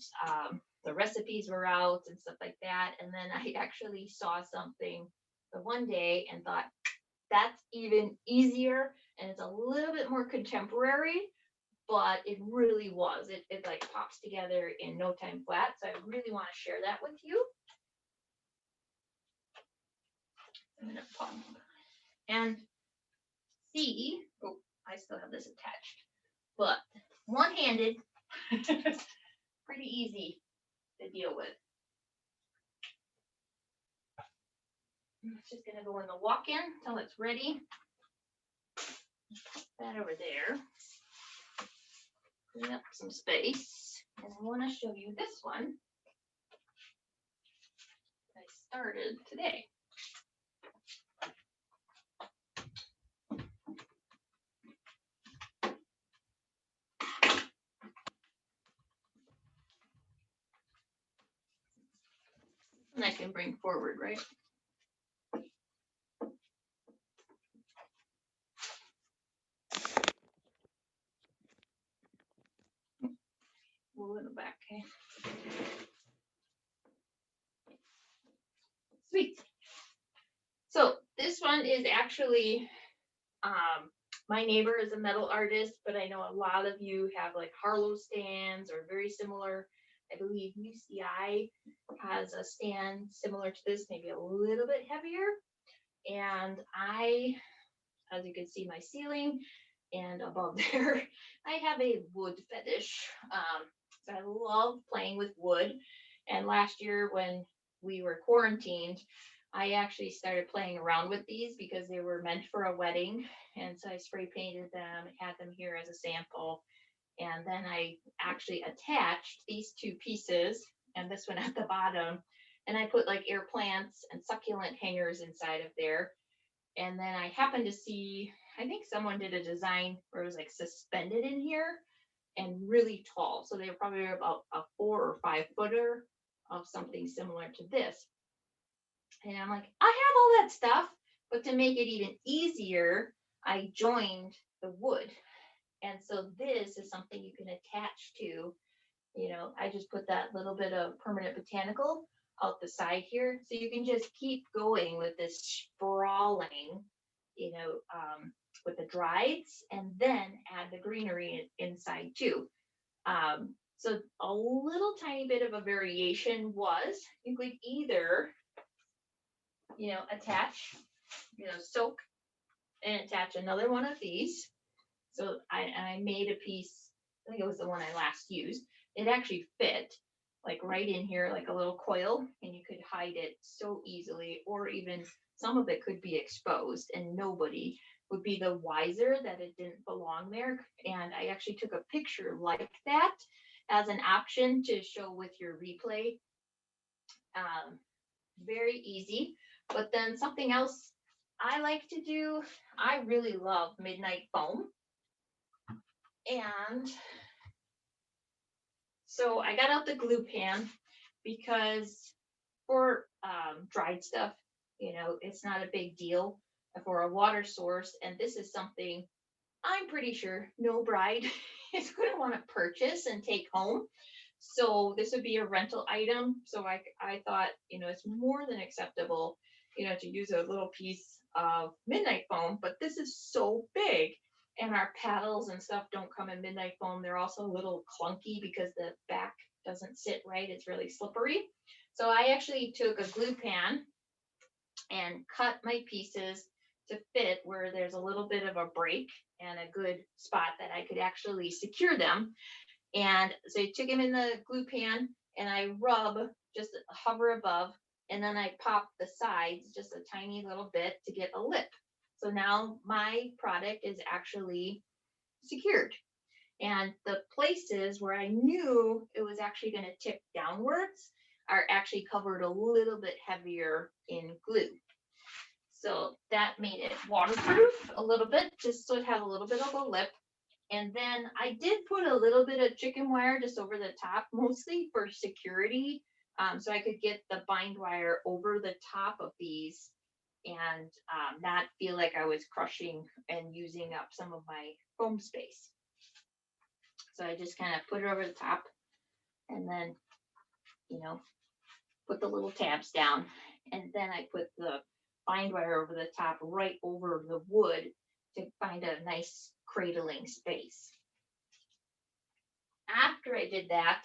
the recipes were out and stuff like that. And then I actually saw something the one day and thought, that's even easier, and it's a little bit more contemporary, but it really was. It like pops together in no time flat. So I really want to share that with you. I'm gonna pop and see. Oh, I still have this attached, but one-handed, pretty easy to deal with. It's just gonna go in the walk-in until it's ready. Put that over there. Clean up some space, and I want to show you this one. I started today. And I can bring forward, right? Move in the back, okay? Sweet. So this one is actually, my neighbor is a metal artist, but I know a lot of you have like Harlow stands or very similar. I believe UCI has a stand similar to this, maybe a little bit heavier. And I, as you can see, my ceiling and above there, I have a wood fetish. So I love playing with wood. And last year when we were quarantined, I actually started playing around with these because they were meant for a wedding. And so I spray painted them, had them here as a sample. And then I actually attached these two pieces and this one at the bottom. And I put like air plants and succulent hangers inside of there. And then I happened to see, I think someone did a design where it was like suspended in here and really tall. So they were probably about a 4 or 5 footer of something similar to this. And I'm like, I have all that stuff, but to make it even easier, I joined the wood. And so this is something you can attach to, you know, I just put that little bit of permanent botanical out the side here. So you can just keep going with this sprawling, you know, with the drieds and then add the greenery inside too. So a little tiny bit of a variation was you could either, you know, attach, you know, soak and attach another one of these. So I made a piece, I think it was the one I last used. It actually fit like right in here, like a little coil, and you could hide it so easily, or even some of it could be exposed and nobody would be the wiser that it didn't belong there. And I actually took a picture like that as an option to show with your replay. Very easy. But then something else I like to do, I really love midnight foam. And so I got out the glue pan because for dried stuff, you know, it's not a big deal for a water source. And this is something I'm pretty sure no bride is going to want to purchase and take home. So this would be a rental item. So I thought, you know, it's more than acceptable, you know, to use a little piece of midnight foam, but this is so big. And our paddles and stuff don't come in midnight foam. They're also a little clunky because the back doesn't sit right. It's really slippery. So I actually took a glue pan and cut my pieces to fit where there's a little bit of a break and a good spot that I could actually secure them. And so I took them in the glue pan and I rub, just hover above, and then I pop the sides just a tiny little bit to get a lip. So now my product is actually secured. And the places where I knew it was actually going to tip downwards are actually covered a little bit heavier in glue. So that made it waterproof a little bit, just so it had a little bit of a lip. And then I did put a little bit of chicken wire just over the top, mostly for security. So I could get the bind wire over the top of these and not feel like I was crushing and using up some of my foam space. So I just kind of put it over the top and then, you know, put the little tabs down. And then I put the bind wire over the top right over the wood to find a nice cradling space. After I did that,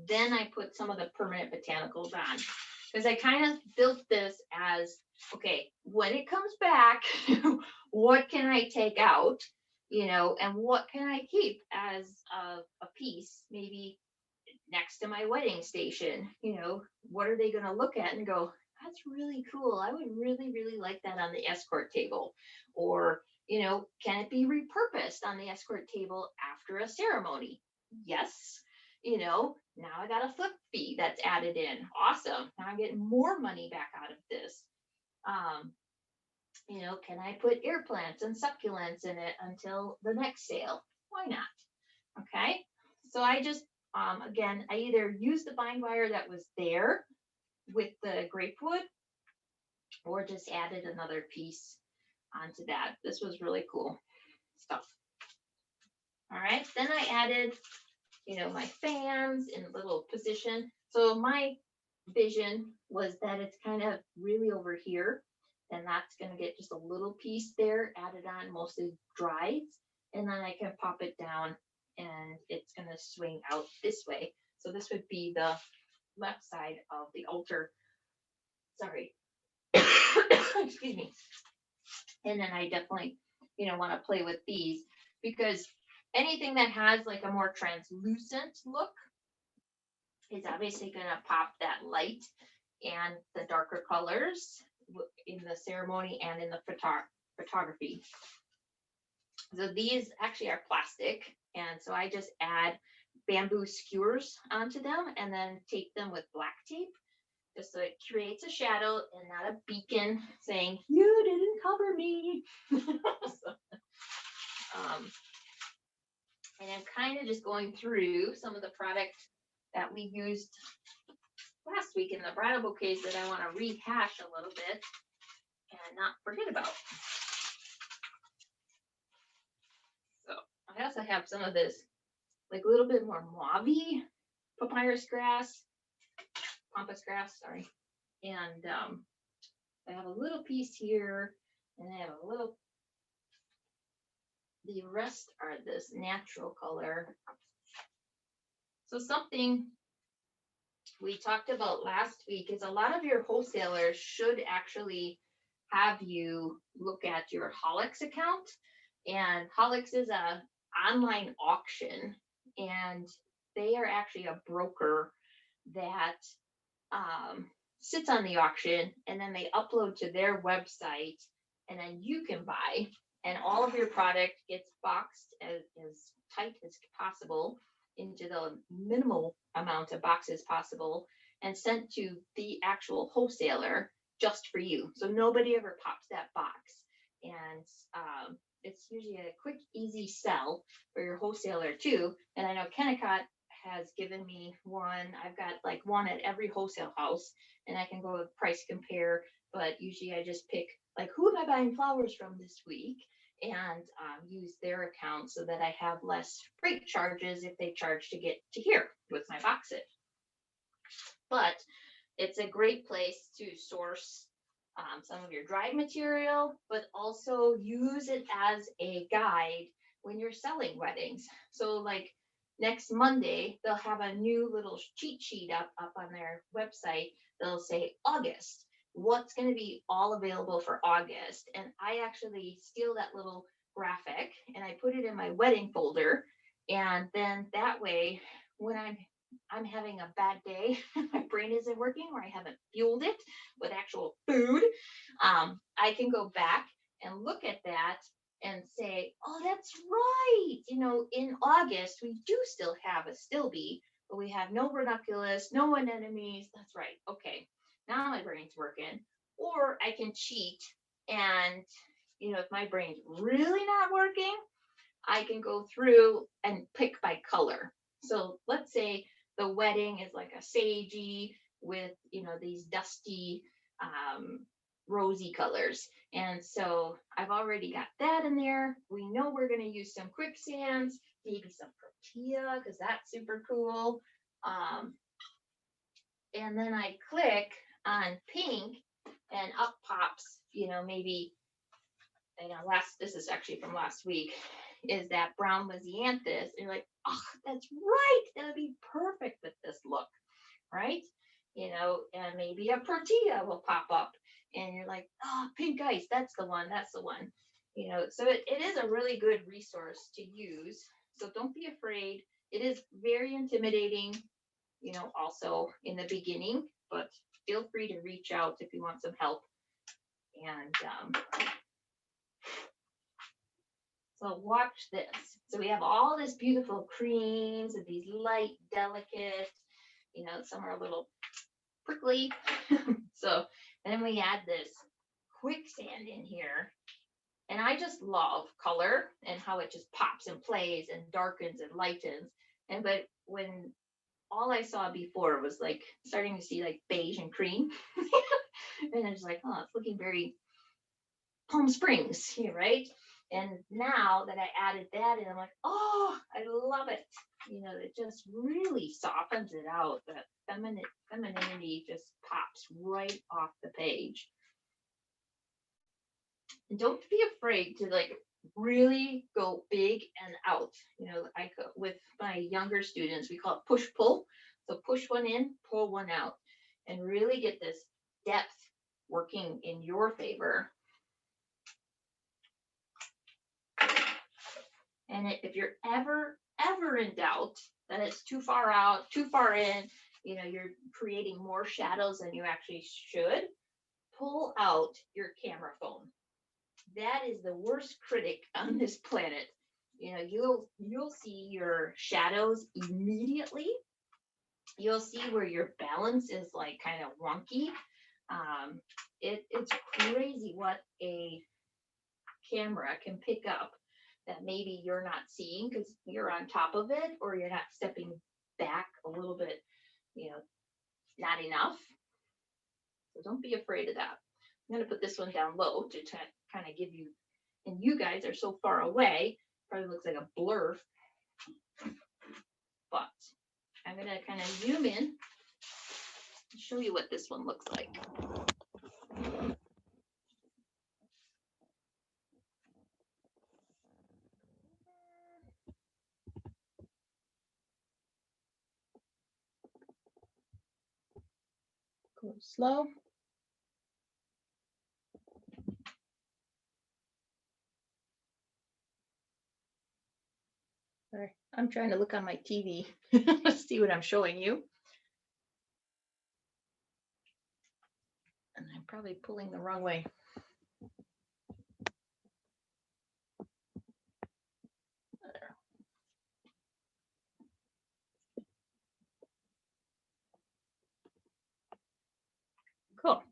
then I put some of the permanent botanicals on because I kind of built this as, okay, when it comes back, what can I take out, you know, and what can I keep as a piece, maybe next to my wedding station, you know, what are they going to look at and go, that's really cool. I would really, really like that on the escort table. Or, you know, can it be repurposed on the escort table after a ceremony? Yes. You know, Now I got a flip fee that's added in. Awesome. Now I'm getting more money back out of this. You know, can I put air plants and succulents in it until the next sale? Why not? Okay. So I just, again, I either use the bind wire that was there with the grapewood or just added another piece onto that. This was really cool stuff. All right. Then I added, you know, my fans in a little position. So my vision was that it's kind of really over here, and that's going to get just a little piece there added on, mostly dried, and then I can pop it down and it's going to swing out this way. So this would be the left side of the altar. Sorry. Excuse me. And then I definitely, you know, want to play with these because anything that has like a more translucent look is obviously going to pop that light and the darker colors in the ceremony and in the photography. So these actually are plastic, and so I just add bamboo skewers onto them and then tape them with black tape just so it creates a shadow and not a beacon saying, you didn't cover me. So, and I'm kind of just going through some of the product that we used last week in the bridal bouquets that I want to rehash a little bit and not forget about. So I also have some of this, like a little bit more mauve-y papyrus grass, pampas grass, sorry. And I have a little piece here, and I have a little, the rest are this natural color. So something we talked about last week is a lot of your wholesalers should actually have you look at your Holix account. And Holix is a online auction, and they are actually a broker that sits on the auction, and then they upload to their website, and then you can buy, and all of your product gets boxed as tight as possible into the minimal amount of boxes possible and sent to the actual wholesaler just for you. So nobody ever pops that box. And it's usually a quick, easy sell for your wholesaler too. And I know Kennecott has given me one. I've got like one at every wholesale house, and I can go with price compare, but usually I just pick like, who am I buying flowers from this week, and use their account so that I have less freight charges if they charge to get to here with my boxes. But it's a great place to source some of your dried material, but also use it as a guide when you're selling weddings. So like next Monday, they'll have a new little cheat sheet up on their website. They'll say August, what's going to be all available for August. And I actually steal that little graphic and I put it in my wedding folder. And then that way, when I'm having a bad day, my brain isn't working, or I haven't fueled it with actual food, I can go back and look at that and say, oh, that's right. You know, in August, we do still have a still bee, but we have no ranunculus, no anemones. That's right. Okay. Now my brain's working. Or I can cheat, and, you know, if my brain's really not working, I can go through and pick by color. So let's say the wedding is like a sagey with, you know, these dusty, rosy colors. And so I've already got that in there. We know we're going to use some quicksands, maybe some protea, because that's super cool. And then I click on pink, and up pops, you know, maybe, you know, this is actually from last week, is that brown Lysianthus. And you're like, oh, that's right. That'll be perfect with this look, right? You know, and maybe a protea will pop up, and you're like, oh, pink ice, that's the one. You know, so it is a really good resource to use. So don't be afraid. It is very intimidating, you know, also in the beginning, but feel free to reach out if you want some help. And so watch this. So we have all this beautiful creams and these light, delicate You know, some are a little prickly. So then we add this quicksand in here. And I just love color and how it just pops and plays and darkens and lightens. And but when all I saw before was like starting to see like beige and cream. And I was like, oh, it's looking very Palm Springs here, right? And now that I added that in, I'm like, oh, I love it. You know, it just really softens it out. That femininity just pops right off the page. And don't be afraid to like really go big and out. You know, with my younger students, we call it push pull. So push one in, pull one out, and really get this depth working in your favor. And if you're ever in doubt that it's too far out, too far in, you know, you're creating more shadows than you actually should, pull out your camera phone. That is the worst critic on this planet. You know, you'll see your shadows immediately. You'll see where your balance is like kind of wonky. It's crazy what a camera can pick up that maybe you're not seeing because you're on top of it or you're not stepping back a little bit, you know, not enough. So don't be afraid of that. I'm going to put this one down low to kind of give you, and you guys are so far away, probably looks like a blur, but I'm going to kind of zoom in and show you what this one looks like. Go slow. Sorry, I'm trying to look on my TV. See what I'm showing you. And I'm probably pulling the wrong way. There. Cool.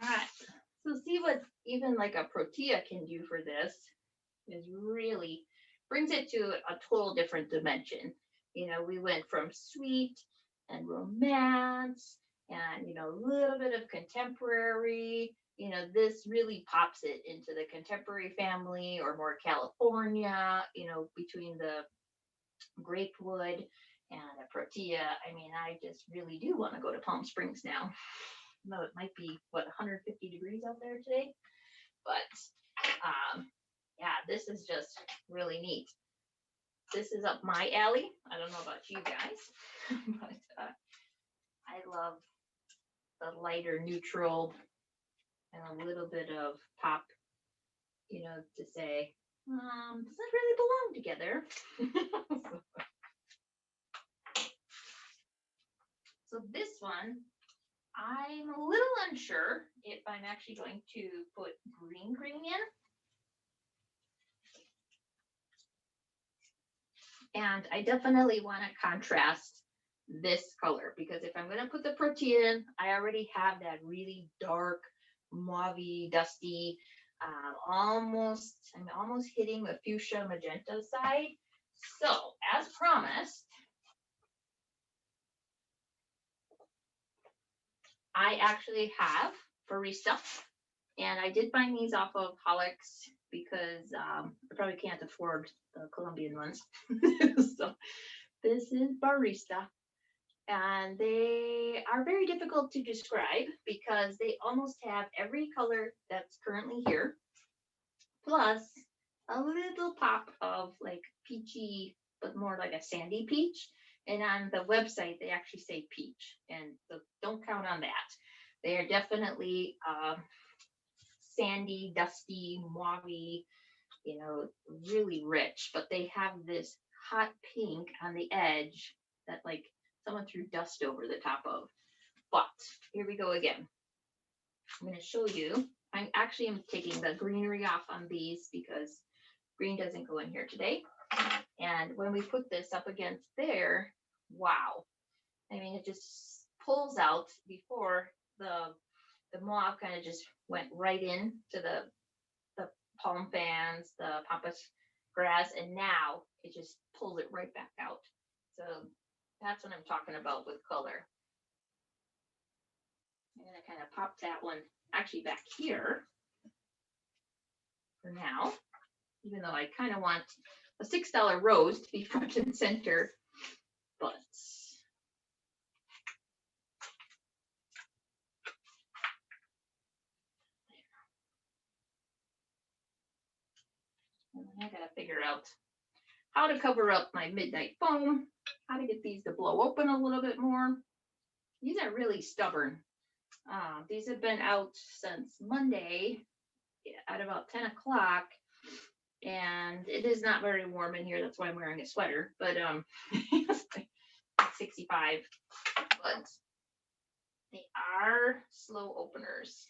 All right, so see what even like a protea can do for this is really brings it to a total different dimension. You know, we went from sweet and romance and, you know, a little bit of contemporary. You know, this really pops it into the contemporary family or more California, you know, between the grapewood and a protea. I mean, I just really do want to go to Palm Springs now. No, it might be what 150 degrees out there today, but yeah, this is just really neat. This is up my alley. I don't know about you guys, but I love the lighter neutral and a little bit of pop, you know, to say, does that really belong together? So this one, I'm a little unsure if I'm actually going to put green in. And I definitely want to contrast this color because if I'm going to put the protea in, I already have that really dark, mauve-y, dusty, I'm almost hitting the fuchsia magenta side. So as promised, I actually have barista, and I did find these off of Holics because I probably can't afford the Colombian ones. So this is barista, and they are very difficult to describe because they almost have every color that's currently here, plus a little pop of like peachy, but more like a sandy peach. And on the website, they actually say peach, and so don't count on that. They are definitely sandy, dusty, mauve, you know, really rich, but they have this hot pink on the edge that like someone threw dust over the top of. But here we go again. I'm going to show you. I actually am taking the greenery off on these because green doesn't go in here today. And when we put this up against there, wow. I mean, it just pulls out. Before the mauve kind of just went right in to the palm fans, the pampas grass, and now it just pulls it right back out. So that's what I'm talking about with color. I'm gonna kind of pop that one actually back here for now, even though I kind of want a $6 rose to be front and center, but and then I gotta figure out how to cover up my midnight foam, how to get these to blow open a little bit more. These are really stubborn. These have been out since Monday at about 10 o'clock, and it is not very warm in here. That's why I'm wearing a sweater, but it's like 65, but they are slow openers,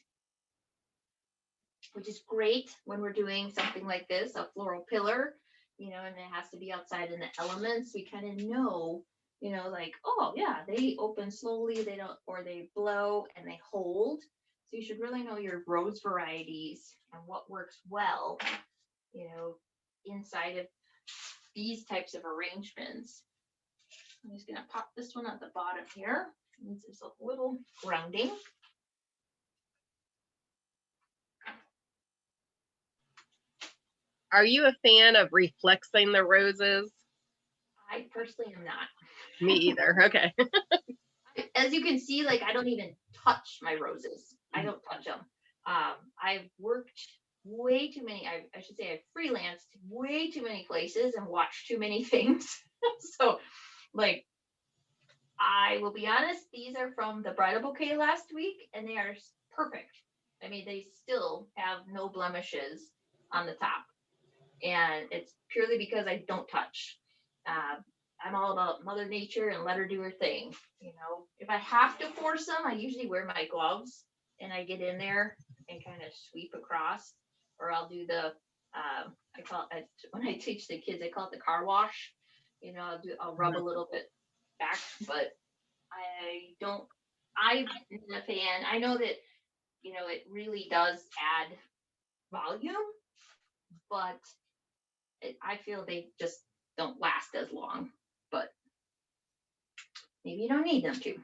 which is great when we're doing something like this, a floral pillar, you know, and it has to be outside in the elements. We kind of know, you know, like, oh yeah, they open slowly, they don't, or they blow and they hold. So you should really know your rose varieties and what works well, you know, inside of these types of arrangements. I'm just gonna pop this one at the bottom here. This is a little grounding. Are you a fan of reflexing the roses? I personally am not. Me either. Okay. As you can see, like I don't even touch my roses. I don't touch them. I've worked way too many, I should say I've freelanced way too many places and watched too many things. So like, I will be honest, these are from the bridal bouquet last week and they are perfect. I mean, they still have no blemishes on the top. And it's purely because I don't touch. I'm all about Mother Nature and let her do her thing. You know, if I have to force them, I usually wear my gloves and I get in there and kind of sweep across, or I'll do the, I call it, when I teach the kids, I call it the car wash. You know, I'll rub a little bit back, but I'm not a fan. I know that, you know, it really does add volume, but I feel they just don't last as long, but maybe you don't need them to.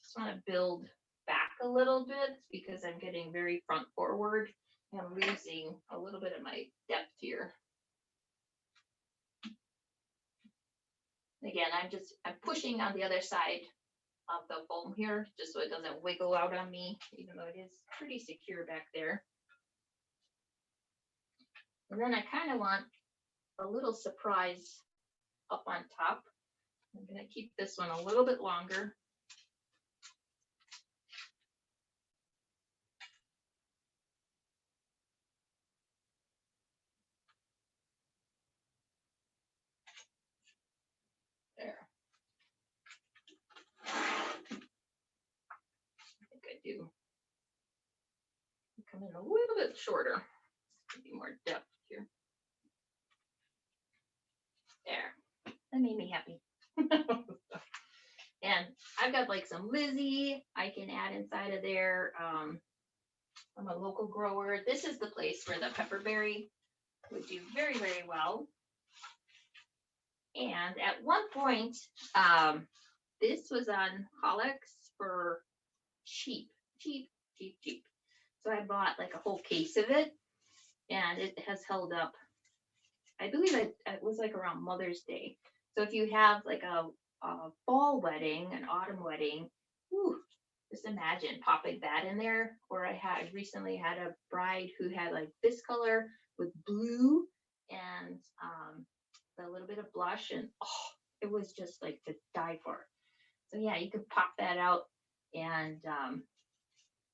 Just want to build back a little bit because I'm getting very front forward. I'm losing a little bit of my depth here. Again, I'm pushing on the other side of the foam here, just so it doesn't wiggle out on me, even though it is pretty secure back there. And then I kind of want a little surprise up on top. I'm going to keep this one a little bit longer. There. I think I do. Come in a little bit shorter. Maybe more depth here. There. That made me happy. And I've got like some Lizzie I can add inside of there. I'm a local grower. This is the place where the pepperberry would do very, very well. And at one point, this was on Holix for cheap. So I bought like a whole case of it, and it has held up. I believe it was like around Mother's Day. So if you have like a fall wedding, an autumn wedding, whew, just imagine popping that in there. Or I recently had a bride who had like this color with blue and a little bit of blush, and oh, it was just like to die for. So yeah, you could pop that out and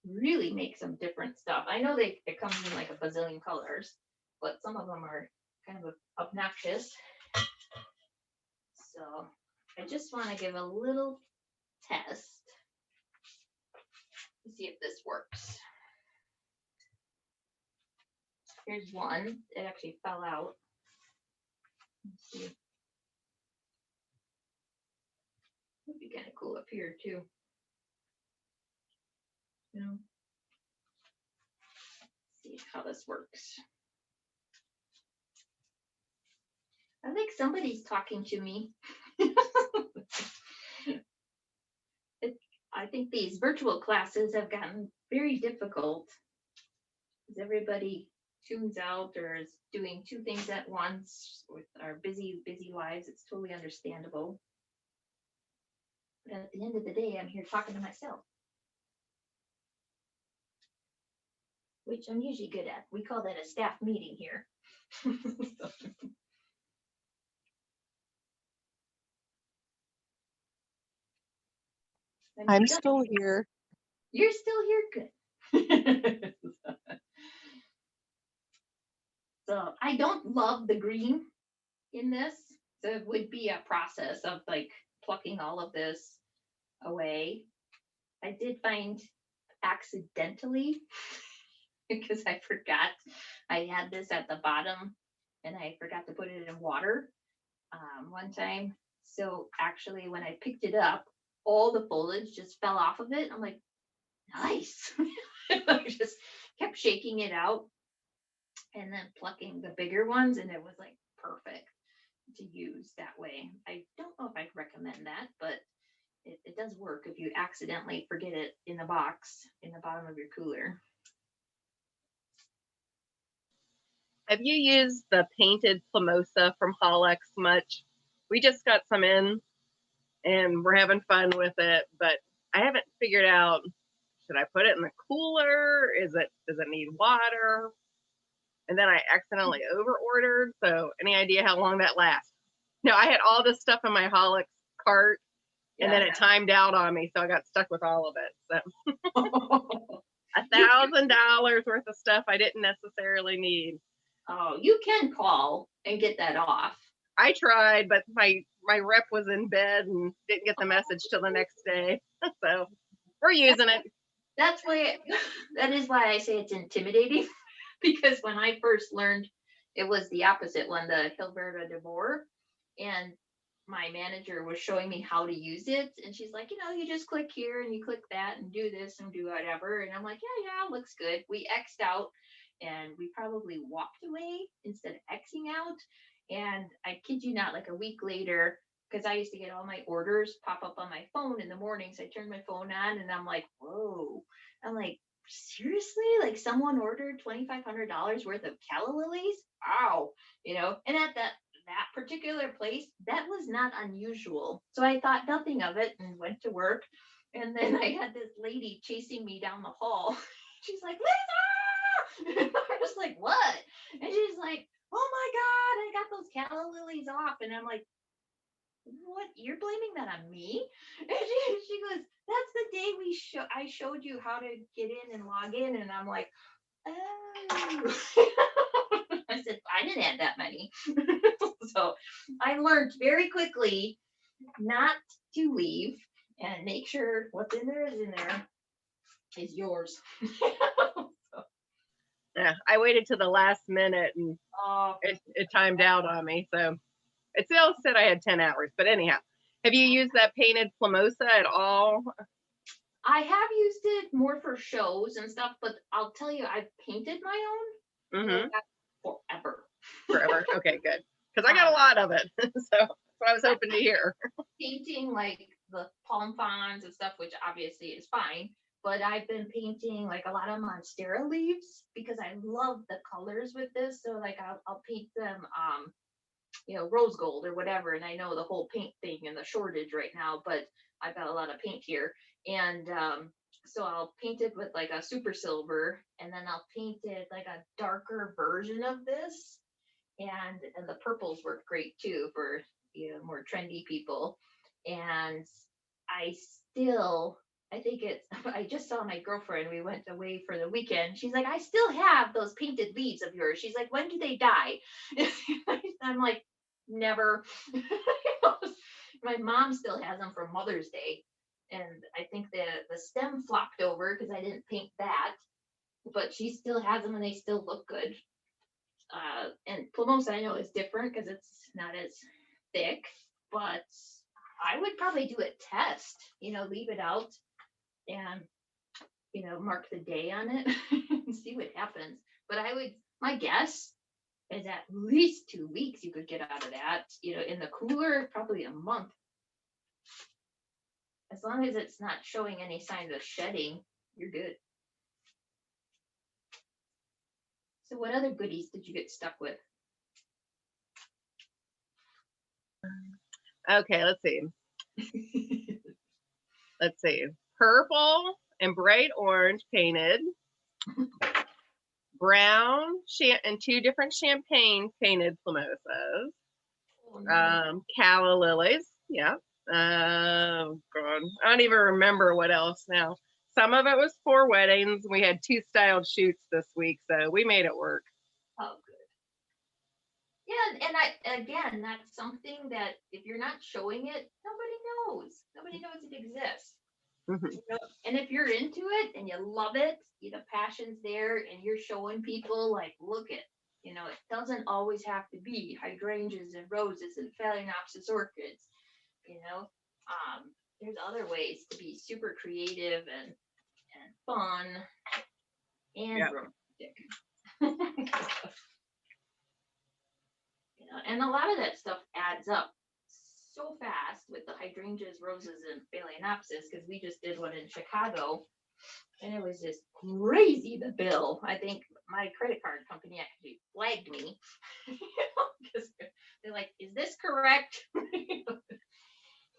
really make some different stuff. I know it comes in like a bazillion colors, but some of them are kind of obnoxious. So I just want to give a little test to see if this works. Here's one. It actually fell out. Let's see. Would be kind of cool up here too. You know, see how this works. I think somebody's talking to me. I think these virtual classes have gotten very difficult as everybody tunes out or is doing two things at once with our busy lives. It's totally understandable. But at the end of the day, I'm here talking to myself, which I'm usually good at. We call that a staff meeting here. I'm still here. You're still here, good. So I don't love the green in this. So it would be a process of like plucking all of this away. I did find accidentally, because I forgot I had this at the bottom and I forgot to put it in water one time. So actually when I picked it up, all the foliage just fell off of it. I'm like, nice. I just kept shaking it out and then plucking the bigger ones, and it was like perfect to use that way. I don't know if I'd recommend that, but it does work if you accidentally forget it in the box in the bottom of your cooler. Have you used the painted Plumosa from Hollex much? We just got some in and we're having fun with it, but I haven't figured out, should I put it in the cooler? Does it need water? And then I accidentally over-ordered. So any idea how long that lasts? No, I had all this stuff in my Hollex cart and then it timed out on me. So I got stuck with all of it. So $1,000 worth of stuff I didn't necessarily need. Oh, you can call and get that off. I tried, but my rep was in bed and didn't get the message till the next day. So we're using it. That is why I say it's intimidating, because when I first learned, it was the opposite one, the Hilberta de Boer, and my manager was showing me how to use it, and she's like, you just click here and you click that and do this and do whatever, and I'm like, yeah, looks good. We X'd out and we probably walked away instead of Xing out, and I kid you not, like a week later, because I used to get all my orders pop up on my phone in the mornings. I turned my phone on and I'm like, whoa. I'm like, seriously? Like someone ordered $2,500 worth of calla lilies? Wow. And at that particular place, that was not unusual. So I thought nothing of it and went to work. And then I had this lady chasing me down the hall. She's like, Lisa! And I was like, what? And she's like, oh my God, I got those calla lilies off. And I'm like, what, you're blaming that on me? And she goes, that's the day I showed you how to get in and log in. And I'm like, oh. I said, I didn't add that many. So I learned very quickly not to leave and make sure what's in there is yours. Yeah, I waited to the last minute and it timed out on me. So it still said I had 10 hours, but anyhow, have you used that painted Plumosa at all? I have used it more for shows and stuff, but I'll tell you, I've painted my own forever. Okay, good. Because I got a lot of it. So that's what I was hoping to hear. Painting like the palm fronds and stuff, which obviously is fine, but I've been painting like a lot of monstera leaves because I love the colors with this. So like I'll paint them rose gold or whatever, and I know the whole paint thing and the shortage right now, but I've got a lot of paint here, and so I'll paint it with like a super silver, and then I'll paint it like a darker version of this, and the purples work great too for more trendy people. And I just saw my girlfriend, we went away for the weekend, she's like, I still have those painted leaves of yours. She's like, when do they die? I'm like, never. my mom still has them from Mother's Day. And I think the stem flopped over because I didn't paint that. But she still has them and they still look good. And Plumose I know is different because it's not as thick, but I would probably do a test, leave it out and, mark the day on it and see what happens. But my guess is at least 2 weeks you could get out of that, in the cooler, probably a month. As long as it's not showing any signs of shedding, you're good. So what other goodies did you get stuck with? Okay, let's see. Let's see. Purple and bright orange painted. Brown and 2 different champagne painted plumosas. Oh, no. Calla lilies. Yeah. Oh God, I don't even remember what else now. Some of it was for weddings. We had 2 styled shoots this week, so we made it work. Oh, good. Yeah, and again, that's something that if you're not showing it, nobody knows. Nobody knows it exists. Mhm. And if you're into it and you love it, the passion's there, and you're showing people like, look it. It doesn't always have to be hydrangeas and roses and phalaenopsis orchids. There's other ways to be super creative and fun and Yep. romantic. And a lot of that stuff adds up so fast with the hydrangeas, roses, and phalaenopsis, because we just did one in Chicago, and it was just crazy, the bill. I think my credit card company actually flagged me, because they're like, is this correct?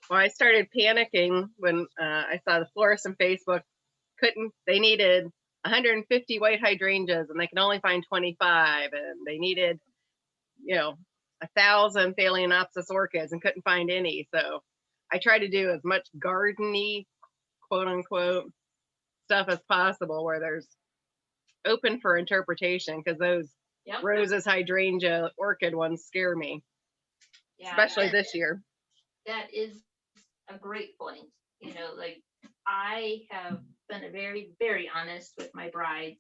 Well, I started panicking when I saw the florist on Facebook they needed 150 white hydrangeas and they can only find 25, and they needed 1,000 phalaenopsis orchids and couldn't find any. So I try to do as much garden-y, quote unquote, stuff as possible where there's open for interpretation, because those roses, hydrangea, orchid ones scare me, especially this year. That is a great point. Like, I have been very, very honest with my brides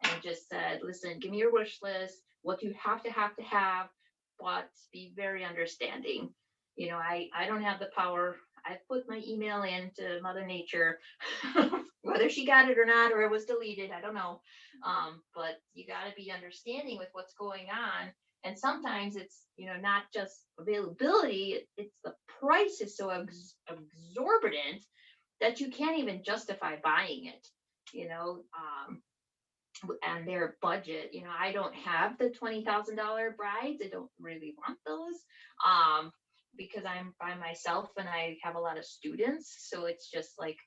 and just said, listen, give me your wish list, what you have to have, but be very understanding. I don't have the power. I put my email into Mother Nature, whether she got it or not, or it was deleted, I don't know. But you got to be understanding with what's going on. And sometimes it's, not just availability, it's the price is so exorbitant that you can't even justify buying it, and their budget. I don't have the $20,000 brides. I don't really want those, because I'm by myself and I have a lot of students. So it's just like,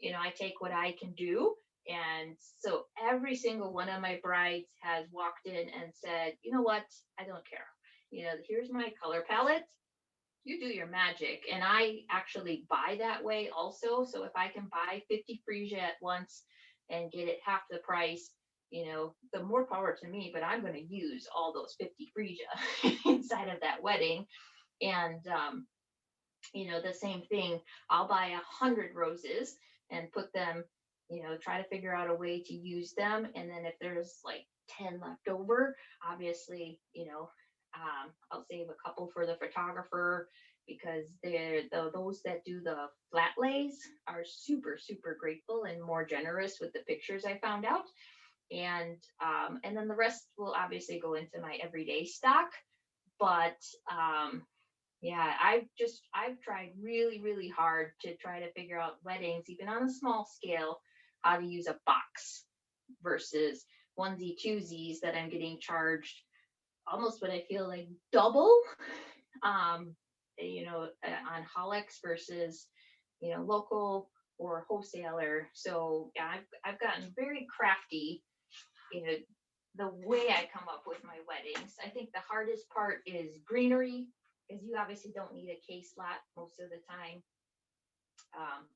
I take what I can do. And so every single one of my brides has walked in and said, you know what, I don't care. Here's my color palette. You do your magic. And I actually buy that way also. So if I can buy 50 freesia at once and get it half the price, the more power to me, but I'm going to use all those 50 freesia inside of that wedding. And, the same thing, I'll buy 100 roses and put them, try to figure out a way to use them. And then if there's like 10 left over, obviously, I'll save a couple for the photographer, because those that do the flat lays are super, super grateful and more generous with the pictures, I found out. And then the rest will obviously go into my everyday stock. But yeah, I've tried really, really hard to try to figure out weddings, even on a small scale, how to use a box versus onesie twosies that I'm getting charged almost what I feel like double, on Holex versus, local or wholesaler. So yeah, I've gotten very crafty, the way I come up with my weddings. I think the hardest part is greenery, because you obviously don't need a case lot most of the time.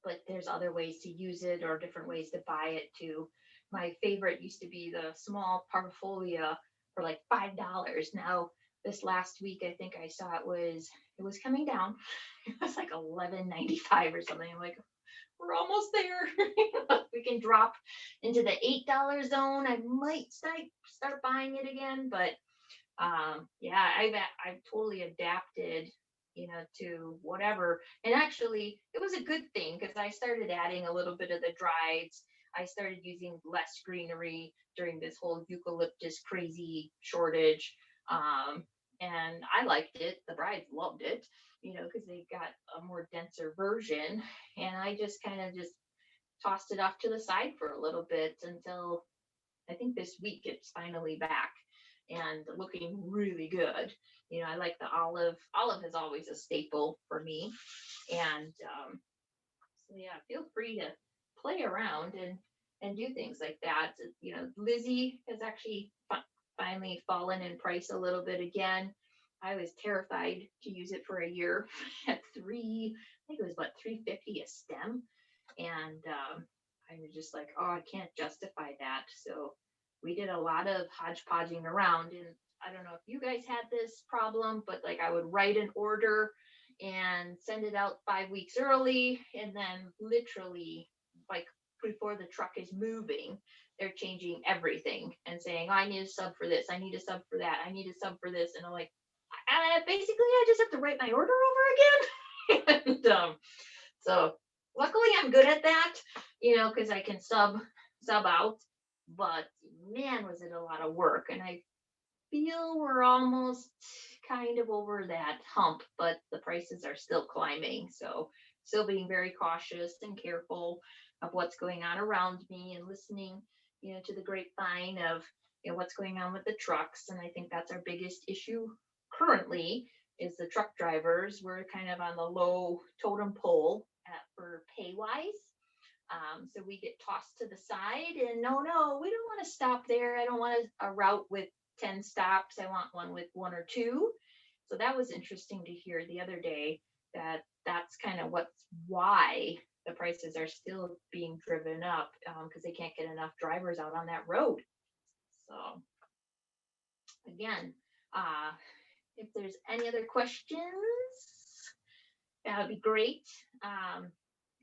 But there's other ways to use it or different ways to buy it too. My favorite used to be the small parfolia for like $5. Now this last week, I think I saw it was coming down. It was like 11.95 or something. I'm like, we're almost there. We can drop into the $8 zone. I might start buying it again, but yeah, I've totally adapted, to whatever. And actually, it was a good thing because I started adding a little bit of the drieds. I started using less greenery during this whole eucalyptus crazy shortage. And I liked it. The brides loved it, because they got a more denser version. And I just kind of just tossed it off to the side for a little bit until I think this week it's finally back and looking really good. I like the olive. Olive is always a staple for me. And so yeah, feel free to play around and do things like that. Lizzie has actually finally fallen in price a little bit again. I was terrified to use it for a year at I think it was what, $3.50 a stem. And I was just like, oh, I can't justify that. So we did a lot of hodgepodging around. And I don't know if you guys had this problem, but like I would write an order and send it out 5 weeks early. And then literally like before the truck is moving, they're changing everything and saying, oh, I need a sub for this. I need a sub for that. I need a sub for this. And I'm like, basically, I just have to write my order over again. And so luckily I'm good at that, because I can sub out. But man, was it a lot of work. And I feel we're almost kind of over that hump, but the prices are still climbing. So still being very cautious and careful of what's going on around me and listening, to the grapevine of, what's going on with the trucks. And I think that's our biggest issue currently is the truck drivers. We're kind of on the low totem pole for pay wise. So we get tossed to the side and no, we don't want to stop there. I don't want a route with 10 stops. I want one with 1 or 2. So that was interesting to hear the other day that that's kind of why the prices are still being driven up, because they can't get enough drivers out on that road. So again, if there's any other questions, that would be great.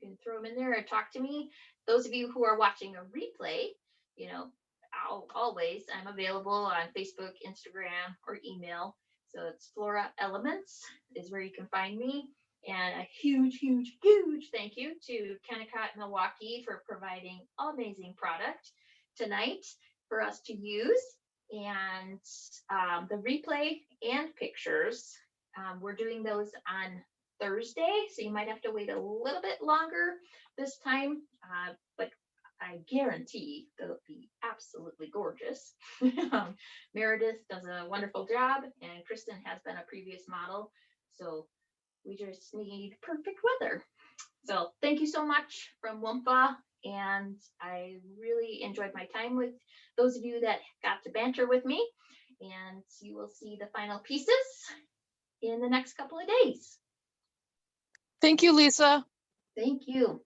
You can throw them in there or talk to me. Those of you who are watching a replay, I'm available on Facebook, Instagram, or email. So it's Flora Elements is where you can find me. And a huge, huge, huge thank you to Kennecott Milwaukee for providing amazing product tonight for us to use. And the replay and pictures, we're doing those on Thursday, so you might have to wait a little bit longer this time, but I guarantee they'll be absolutely gorgeous. Meredith does a wonderful job, and Kristen has been a previous model, so we just need perfect weather. So thank you so much from WUMPA, and I really enjoyed my time with those of you that got to banter with me, and you will see the final pieces in the next couple of days. Thank you, Lisa. Thank you.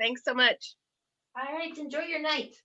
Thanks so much. All right, enjoy your night.